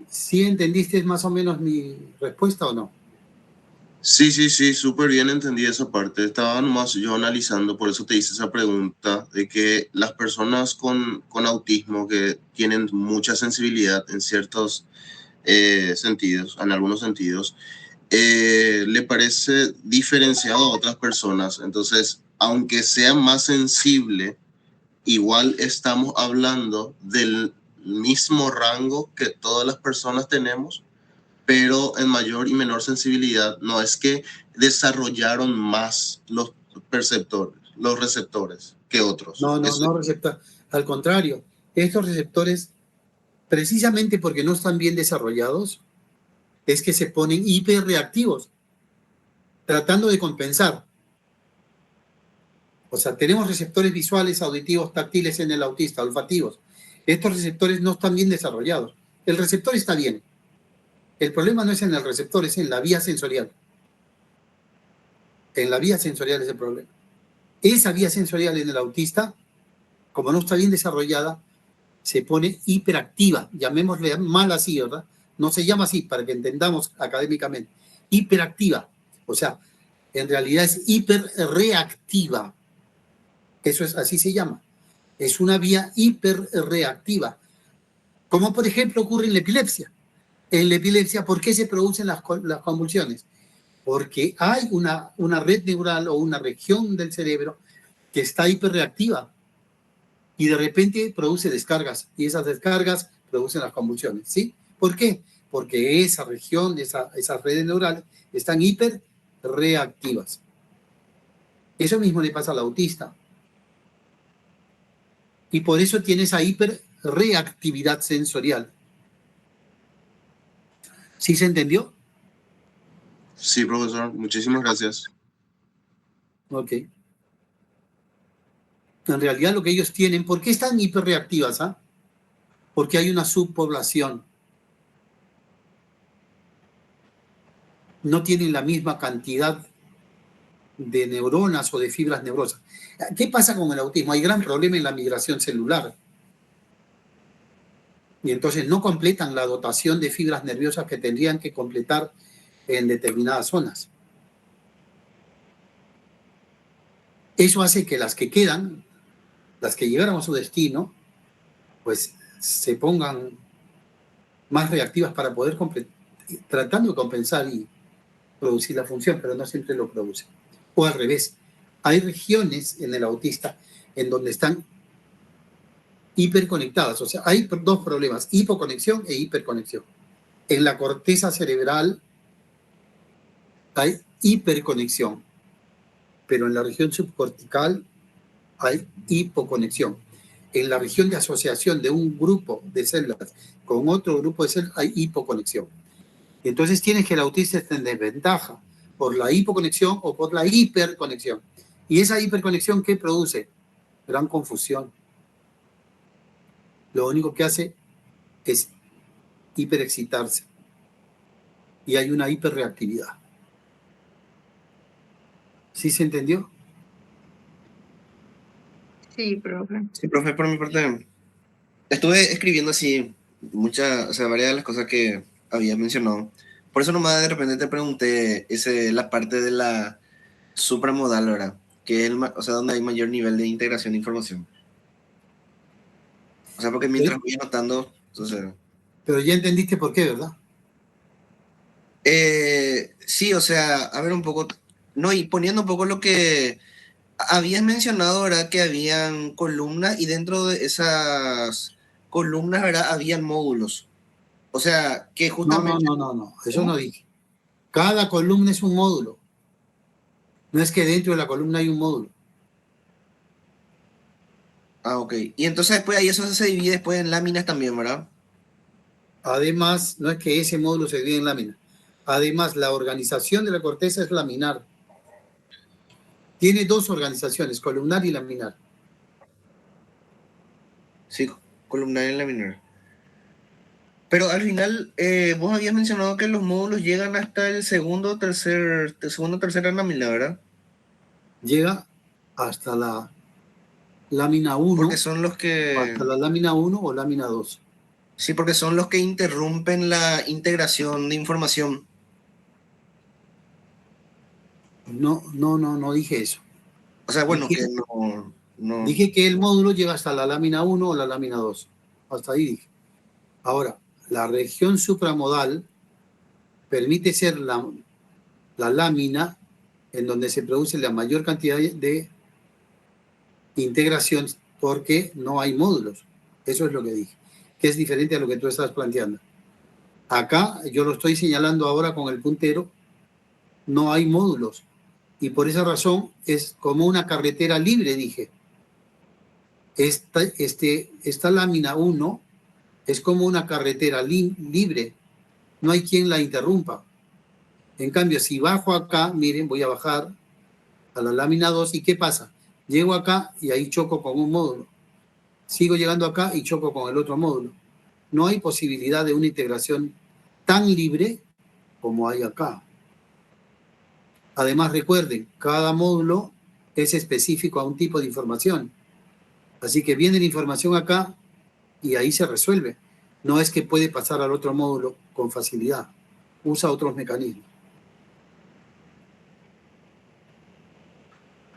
[SPEAKER 1] ¿Sí entendiste más o menos mi respuesta o no?
[SPEAKER 8] Sí, súper bien entendí esa parte. Estaba nomás yo analizando, por eso te hice esa pregunta, de que las personas con autismo que tienen mucha sensibilidad en ciertos sentidos, en algunos sentidos, le parece diferenciado a otras personas. Entonces, aunque sea más sensible, igual estamos hablando del mismo rango que todas las personas tenemos, pero en mayor y menor sensibilidad. No es que desarrollaron más los perceptores, los receptores que otros.
[SPEAKER 1] No receptor. Al contrario, estos receptores, precisamente porque no están bien desarrollados, es que se ponen hiperreactivos, tratando de compensar. O sea, tenemos receptores visuales, auditivos, táctiles en el autista, olfativos. Estos receptores no están bien desarrollados. El receptor está bien. El problema no es en el receptor, es en la vía sensorial. En la vía sensorial es el problema. Esa vía sensorial en el autista, como no está bien desarrollada, se pone hiperactiva. Llamémosle mal así, ¿verdad? No se llama así para que entendamos académicamente. Hiperactiva. O sea, en realidad es hiperreactiva. Eso es, así se llama. Es una vía hiperreactiva. Como por ejemplo ocurre en la epilepsia. En la epilepsia, ¿por qué se producen las convulsiones? Porque hay una red neural o una región del cerebro que está hiperreactiva y de repente produce descargas y esas descargas producen las convulsiones, ¿sí? ¿Por qué? Porque esa región, esas redes neurales están hiperreactivas. Eso mismo le pasa al autista. Y por eso tiene esa hiperreactividad sensorial. ¿Sí se entendió?
[SPEAKER 8] Sí, profesor, muchísimas gracias.
[SPEAKER 1] Ok. En realidad lo que ellos tienen, ¿por qué están hiperreactivas? Porque hay una subpoblación. No tienen la misma cantidad de neuronas o de fibras neurosas. ¿Qué pasa con el autismo? Hay gran problema en la migración celular. Y entonces no completan la dotación de fibras nerviosas que tendrían que completar en determinadas zonas. Eso hace que las que quedan, las que llegaron a su destino, pues se pongan más reactivas para poder tratando de compensar y producir la función, pero no siempre lo produce. O al revés, hay regiones en el autista en donde están hiperconectadas. O sea, hay dos problemas, hipoconexión e hiperconexión. En la corteza cerebral hay hiperconexión, pero en la región subcortical hay hipoconexión. En la región de asociación de un grupo de células con otro grupo de células hay hipoconexión. Y entonces tienes que el autista esté en desventaja por la hipoconexión o por la hiperconexión. Y esa hiperconexión, ¿qué produce? Gran confusión. Lo único que hace es hiperexcitarse. Y hay una hiperreactividad. ¿Sí se entendió?
[SPEAKER 5] Sí, profe.
[SPEAKER 2] Sí, profe, por mi parte, estuve escribiendo así muchas, o sea, varias de las cosas que había mencionado. Por eso nomás de repente te pregunté la parte de la supramodal, ¿verdad? Que es o sea, donde hay mayor nivel de integración de información. O sea, porque mientras voy anotando, entonces...
[SPEAKER 1] Pero ya entendiste por qué, ¿verdad?
[SPEAKER 2] Sí, o sea, a ver un poco, no, y poniendo un poco lo que habías mencionado, ¿verdad? Que habían columnas y dentro de esas columnas, ¿verdad? Habían módulos. O sea, que justamente...
[SPEAKER 1] No, eso no dije. Cada columna es un módulo. No es que dentro de la columna hay un módulo.
[SPEAKER 2] Ah, ok. Y entonces después ahí eso se divide después en láminas también, ¿verdad?
[SPEAKER 1] Además, no es que ese módulo se divide en láminas. Además, la organización de la corteza es laminar. Tiene dos organizaciones, columnar y laminar.
[SPEAKER 2] Sí, columnar y laminar. Pero al final, vos habías mencionado que los módulos llegan hasta el segundo o tercera lámina, ¿verdad?
[SPEAKER 1] llega hasta la lámina 1,
[SPEAKER 2] Porque son los que...
[SPEAKER 1] hasta la lámina 1 o lámina 2.
[SPEAKER 2] Sí, porque son los que interrumpen la integración de información.
[SPEAKER 1] No dije eso.
[SPEAKER 2] O sea, bueno,
[SPEAKER 1] Dije-
[SPEAKER 2] que no...
[SPEAKER 1] Dije que el módulo llega hasta la lámina 1 o la lámina 2. Hasta ahí dije. Ahora, la región supramodal permite ser la lámina en donde se produce la mayor cantidad de integración porque no hay módulos. Eso es lo que dije, que es diferente a lo que tú estás planteando. Acá yo lo estoy señalando ahora con el puntero, no hay módulos. Y por esa razón es como una carretera libre, dije. Esta lámina 1 es como una carretera libre. No hay quien la interrumpa. En cambio, si bajo acá, miren, voy a bajar a la lámina 2 y ¿qué pasa? Llego acá y ahí choco con un módulo. Sigo llegando acá y choco con el otro módulo. No hay posibilidad de una integración tan libre como hay acá. Además, recuerden, cada módulo es específico a un tipo de información. Así que viene la información acá y ahí se resuelve. No es que puede pasar al otro módulo con facilidad. Usa otros mecanismos.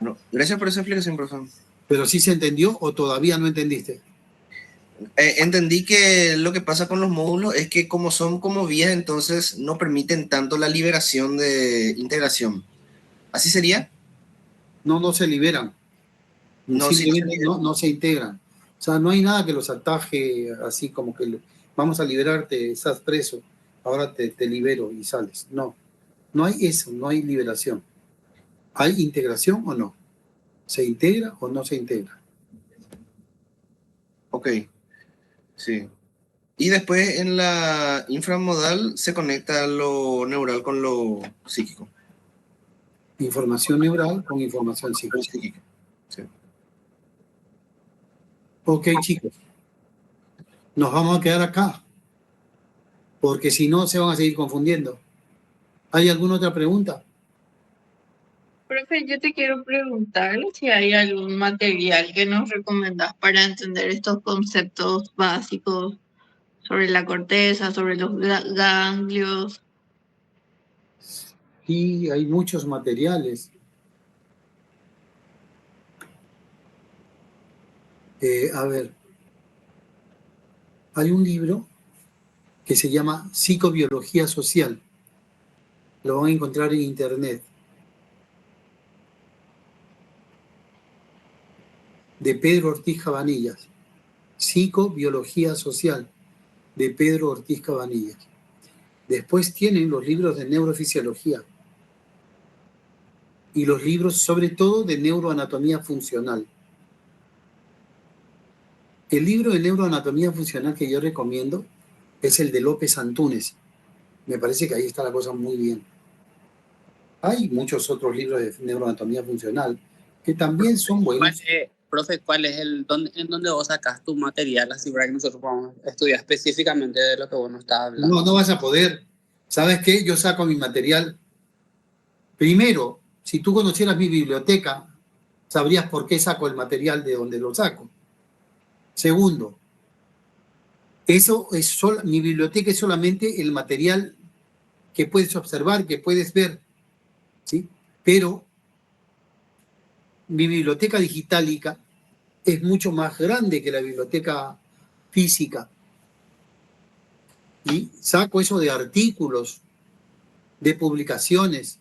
[SPEAKER 2] No. Gracias por esa explicación, profesor.
[SPEAKER 1] ¿Pero sí se entendió o todavía no entendiste?
[SPEAKER 2] Entendí que lo que pasa con los módulos es que como son como vías, entonces no permiten tanto la liberación de integración. ¿Así sería?
[SPEAKER 1] No se liberan.
[SPEAKER 2] No, sí,
[SPEAKER 1] Simplemente no se integran. O sea, no hay nada que los ataje así como que vamos a liberarte, estás preso, ahora te libero y sales. No hay eso, no hay liberación. ¿Hay integración o no? ¿Se integra o no se integra?
[SPEAKER 2] Ok, sí. Y después en la inframodal se conecta lo neural con lo psíquico.
[SPEAKER 1] Información neural con información
[SPEAKER 2] Con
[SPEAKER 1] psíquica.
[SPEAKER 2] psíquico. Sí.
[SPEAKER 1] Ok, chicos. Nos vamos a quedar acá. Porque si no, se van a seguir confundiendo. ¿Hay alguna otra pregunta?
[SPEAKER 5] Profe, yo te quiero preguntar si hay algún material que nos recomendás para entender estos conceptos básicos sobre la corteza, sobre los ganglios.
[SPEAKER 1] Y hay muchos materiales. A ver, hay un libro que se llama Psicobiología Social. Lo van a encontrar en internet. De Pedro Ortiz Cabanillas. Psicobiología Social, de Pedro Ortiz Cabanillas. Después tienen los libros de neurofisiología y los libros sobre todo de neuroanatomía funcional. El libro de neuroanatomía funcional que yo recomiendo es el de López Antúnez. Me parece que ahí está la cosa muy bien. Hay muchos otros libros de neuroanatomía funcional que también son buenos.
[SPEAKER 6] Profe, ¿cuál es en donde vos sacas tu material así para que nosotros podamos estudiar específicamente de lo que vos nos estás hablando?
[SPEAKER 1] No vas a poder. ¿Sabes qué? Yo saco mi material. Primero, si tú conocieras mi biblioteca, sabrías por qué saco el material de donde lo saco. Segundo, mi biblioteca es solamente el material que puedes observar, que puedes ver, ¿sí? Pero mi biblioteca digitálica es mucho más grande que la biblioteca física. Y saco eso de artículos, de publicaciones,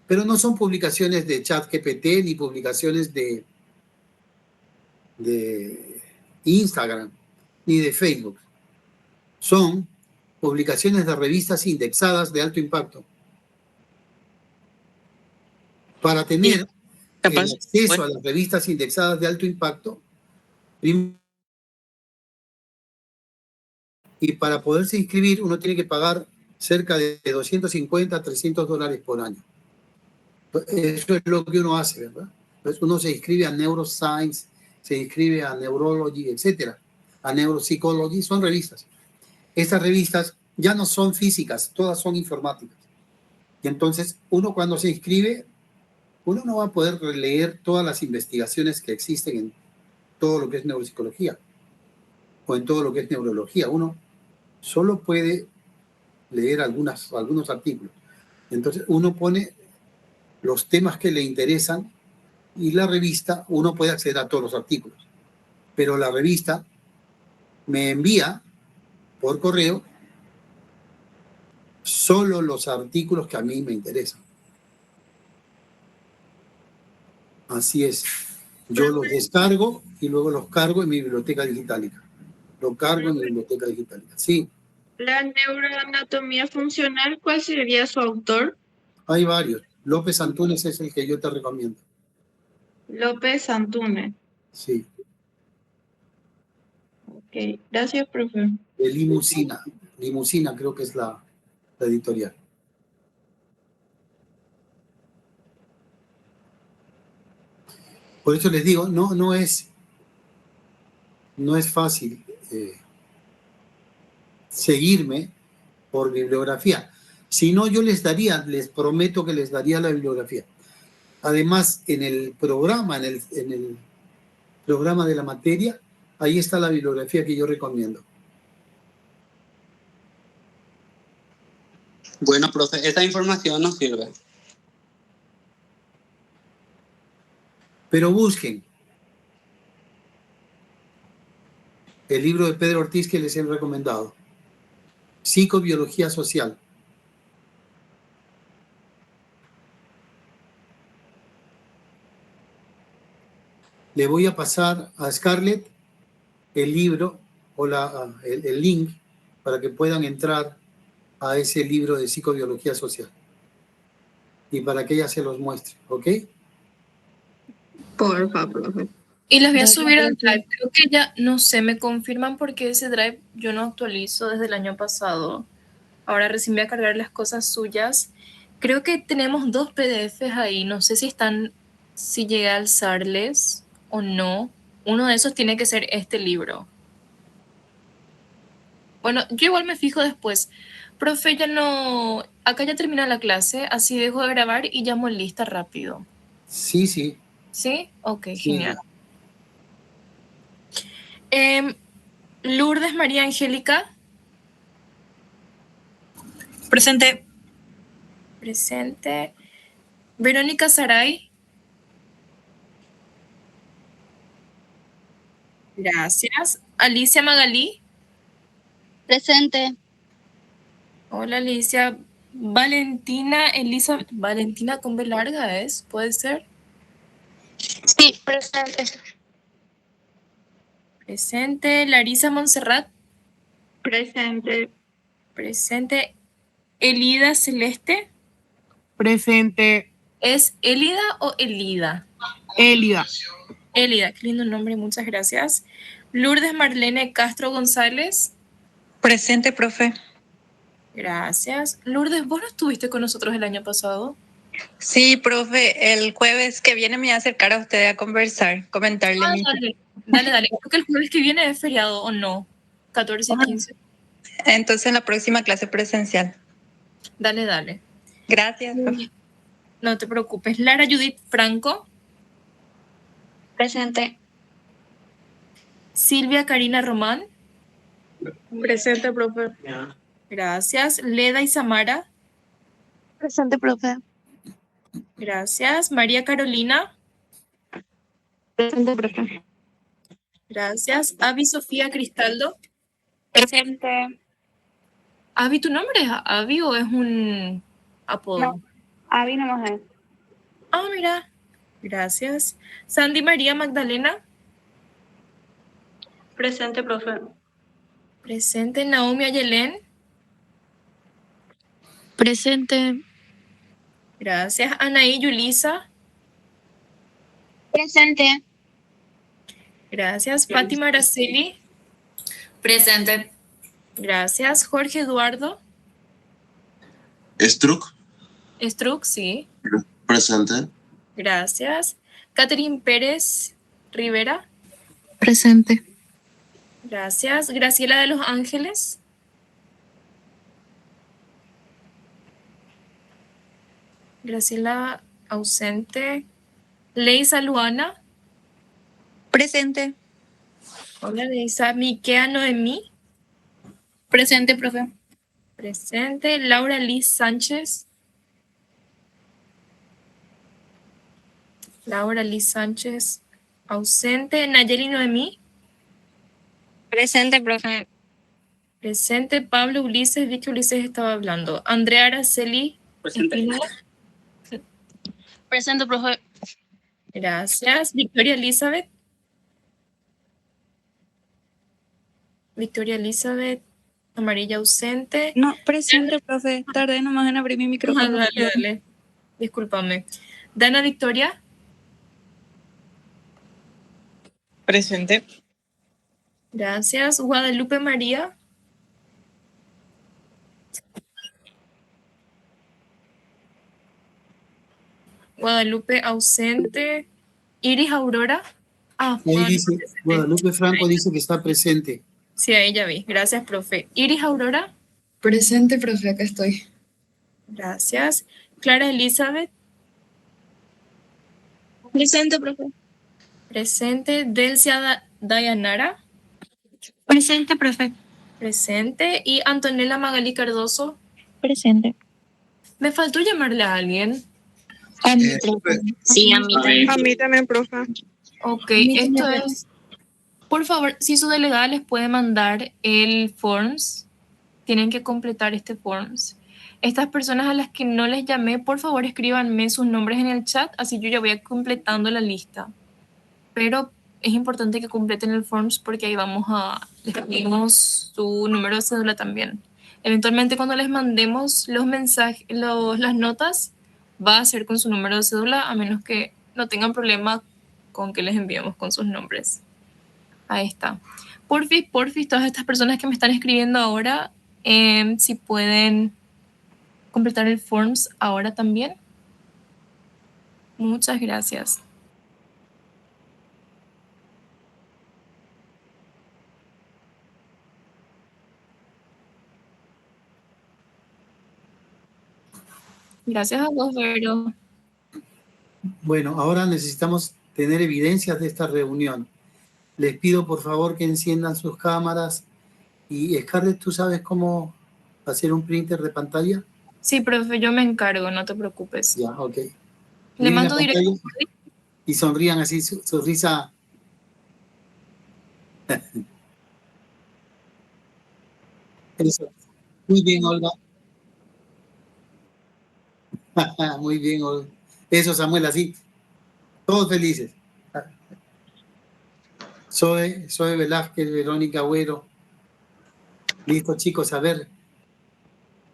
[SPEAKER 1] pero no son publicaciones de ChatGPT ni publicaciones de Instagram ni de Facebook. Son publicaciones de revistas indexadas de alto impacto. Para tener el acceso a las revistas indexadas de alto impacto, y para poderse inscribir uno tiene que pagar cerca de $250 a $300 por año. Eso es lo que uno hace, ¿verdad? Entonces uno se inscribe a Neuroscience, se inscribe a Neurology, etcétera, a Neuropsychology, son revistas. Estas revistas ya no son físicas, todas son informáticas. Y entonces uno cuando se inscribe uno no va a poder leer todas las investigaciones que existen en todo lo que es neuropsicología o en todo lo que es neurología. Uno solo puede leer algunos artículos. Entonces uno pone los temas que le interesan y la revista, uno puede acceder a todos los artículos, pero la revista me envía por correo solo los artículos que a mí me interesan. Así es. Yo los descargo y luego los cargo en mi biblioteca digitálica. Lo cargo en mi biblioteca digitálica. Sí,
[SPEAKER 5] La neuroanatomía funcional, ¿cuál sería su autor?
[SPEAKER 1] hay varios. López Antúnez es el que yo te recomiendo.
[SPEAKER 5] López Antúnez.
[SPEAKER 1] Sí.
[SPEAKER 5] Ok, gracias, profe.
[SPEAKER 1] De Limusina. Limusina creo que es la editorial. Por eso les digo, no es fácil seguirme por bibliografía. Si no, yo les prometo que les daría la bibliografía. Además, en el programa, en el programa de la materia, ahí está la bibliografía que yo recomiendo.
[SPEAKER 6] Bueno, profe, esa información nos sirve.
[SPEAKER 1] Pero busquen el libro de Pedro Ortiz que les he recomendado, Psicobiología Social. Le voy a pasar a Scarlett el libro o el link para que puedan entrar a ese libro de Psicobiología Social y para que ella se los muestre, ¿ok?
[SPEAKER 5] Porfa, profe.
[SPEAKER 3] Y les voy a subir al Drive. Creo que ya, no sé, me confirman porque ese Drive yo no actualizo desde el año pasado. Ahora recién voy a cargar las cosas suyas. Creo que tenemos 2 PDFs ahí. No sé si llegué a alzarles o no. Uno de esos tiene que ser este libro. Bueno, yo igual me fijo después. Profe, ya no... Acá ya termina la clase, así dejo de grabar y llamo lista rápido.
[SPEAKER 1] Sí, sí.
[SPEAKER 3] ¿Sí? Ok,
[SPEAKER 1] Sí.
[SPEAKER 3] genial. Lourdes María Angélica.
[SPEAKER 9] Presente.
[SPEAKER 3] Presente. Verónica Saray. Gracias. Alicia Magalí.
[SPEAKER 7] Presente.
[SPEAKER 3] Hola, Alicia. Valentina Elizabeth. Valentina con B larga es, ¿puede ser?
[SPEAKER 7] Sí, presente.
[SPEAKER 3] Presente. Larisa Montserrat.
[SPEAKER 5] Presente.
[SPEAKER 3] Presente. Elida Celeste.
[SPEAKER 10] Presente.
[SPEAKER 3] ¿Es Elida o Elida?
[SPEAKER 10] Elida.
[SPEAKER 3] Elida, qué lindo nombre, muchas gracias. Lourdes Marlene Castro González.
[SPEAKER 9] Presente, profe.
[SPEAKER 3] Gracias. Lourdes, ¿vos no estuviste con nosotros el año pasado?
[SPEAKER 9] Sí, profe, el jueves que viene me voy a acercar a usted a conversar, comentarle mi...
[SPEAKER 3] Dale. Creo que el jueves que viene es feriado, ¿o no? 14 y 15.
[SPEAKER 9] Entonces en la próxima clase presencial.
[SPEAKER 3] Dale.
[SPEAKER 9] Gracias, profe.
[SPEAKER 3] No te preocupes. Lara Judith Franco.
[SPEAKER 7] Presente.
[SPEAKER 3] Silvia Karina Román.
[SPEAKER 10] Presente, profe.
[SPEAKER 3] Gracias. Leda y Samara.
[SPEAKER 7] Presente, profe.
[SPEAKER 3] Gracias. María Carolina.
[SPEAKER 7] Presente, profe.
[SPEAKER 3] Gracias. Avi Sofía Cristaldo.
[SPEAKER 7] Presente.
[SPEAKER 3] Avi, ¿tu nombre es Avi o es un apodo?
[SPEAKER 7] No, Avi nomás es.
[SPEAKER 3] Ah, mira. Gracias. Sandy María Magdalena.
[SPEAKER 5] Presente, profe.
[SPEAKER 3] Presente. Naomi Ayelén.
[SPEAKER 7] Presente.
[SPEAKER 3] Gracias. Anaí Yulisa.
[SPEAKER 7] Presente.
[SPEAKER 3] Gracias. Fátima Araceli.
[SPEAKER 4] Presente.
[SPEAKER 3] Gracias. Jorge Eduardo.
[SPEAKER 8] Struck,
[SPEAKER 3] Struck, sí.
[SPEAKER 8] presente.
[SPEAKER 3] Gracias. Catherine Pérez Rivera.
[SPEAKER 7] Presente.
[SPEAKER 3] Gracias. Graciela de los Ángeles. Graciela ausente. Leisa Luana.
[SPEAKER 9] Presente.
[SPEAKER 3] Hola, Leisa. Miquea Noemí.
[SPEAKER 7] Presente, profe.
[SPEAKER 3] Presente. Laura Liz Sánchez. Laura Liz Sánchez, ausente. Nayeli Noemí.
[SPEAKER 7] Presente, profe.
[SPEAKER 3] Presente. Pablo Ulises. Vi que Ulises estaba hablando. Andrea Araceli.
[SPEAKER 6] Presente.
[SPEAKER 3] Espinola.
[SPEAKER 7] Presente, profe.
[SPEAKER 3] Gracias. Victoria Elizabeth. Victoria Elizabeth. Amarilla ausente.
[SPEAKER 9] No, presente, profe. Tardé nomás en abrir mi micrófono.
[SPEAKER 3] Dale. Discúlpame. Dana Victoria.
[SPEAKER 10] Presente.
[SPEAKER 3] Gracias. Guadalupe María. Guadalupe ausente. Iris Aurora.
[SPEAKER 1] Ahí dice, Guadalupe Franco dice que está presente.
[SPEAKER 3] Sí, ahí ya vi. Gracias, profe. Iris Aurora.
[SPEAKER 4] Presente, profe, acá estoy.
[SPEAKER 3] Gracias. Clara Elizabeth.
[SPEAKER 7] Presente, profe.
[SPEAKER 3] Presente. Delcia Dayanara.
[SPEAKER 7] Presente, profe.
[SPEAKER 3] Presente. Y Antonella Magali Cardoso.
[SPEAKER 7] Presente.
[SPEAKER 3] Me faltó llamarle a alguien.
[SPEAKER 7] A mí, profe. Sí, a mí también.
[SPEAKER 10] A mí también, profe.
[SPEAKER 3] Ok, esto es... Por favor, si su delegada les puede mandar el forms, tienen que completar este forms. Estas personas a las que no les llamé, por favor escríbanme sus nombres en el chat, así yo ya voy completando la lista. Pero es importante que completen el forms porque ahí les pedimos su número de cédula también. Eventualmente cuando les mandemos los mensajes, las notas, va a ser con su número de cédula, a menos que no tengan problema con que les enviemos con sus nombres. Ahí está. Porfis, todas estas personas que me están escribiendo ahora, si pueden completar el forms ahora también. Muchas gracias. Gracias a vos, Vero.
[SPEAKER 1] Bueno, ahora necesitamos tener evidencias de esta reunión. Les pido por favor que enciendan sus cámaras. Y Scarlett, ¿tú sabes cómo hacer un printer de pantalla?
[SPEAKER 3] Sí, profe, yo me encargo, no te preocupes.
[SPEAKER 1] Ya, ok.
[SPEAKER 3] Le mando directo.
[SPEAKER 1] Y sonrían así, sonrisa. Eso. Muy bien, Olga. Muy bien, Olga. Eso, Samuel, así. Todos felices. Zoe Velázquez, Verónica Agüero. Listo, chicos, a ver.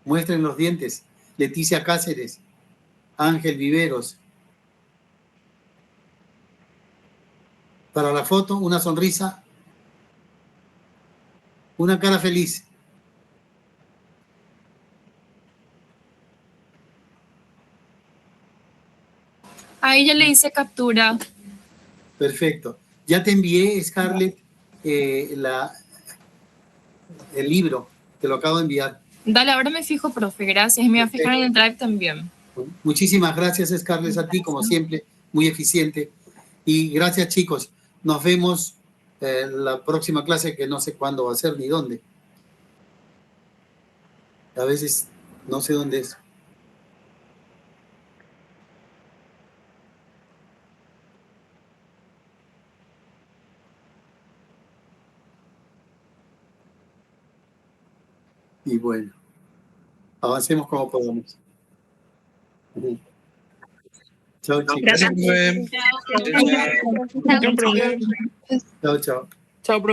[SPEAKER 1] Muestren los dientes. Leticia Cáceres. Ángel Viveros. Para la foto, una sonrisa. Una cara feliz.
[SPEAKER 3] Ahí ya le hice captura.
[SPEAKER 1] Perfecto. Ya te envié, Scarlett, el libro. Te lo acabo de enviar.
[SPEAKER 3] Dale, ahora me fijo, profe. Gracias. Me voy a fijar en el drive también.
[SPEAKER 1] Muchísimas gracias, Scarlett, a ti, como siempre, muy eficiente. Y gracias, chicos. Nos vemos la próxima clase, que no sé cuándo va a ser ni dónde. A veces no sé dónde es. Y bueno, avancemos como podamos. Chao, chicos.
[SPEAKER 10] Chao, profe.
[SPEAKER 1] Chao, chao.
[SPEAKER 10] Chao, profe.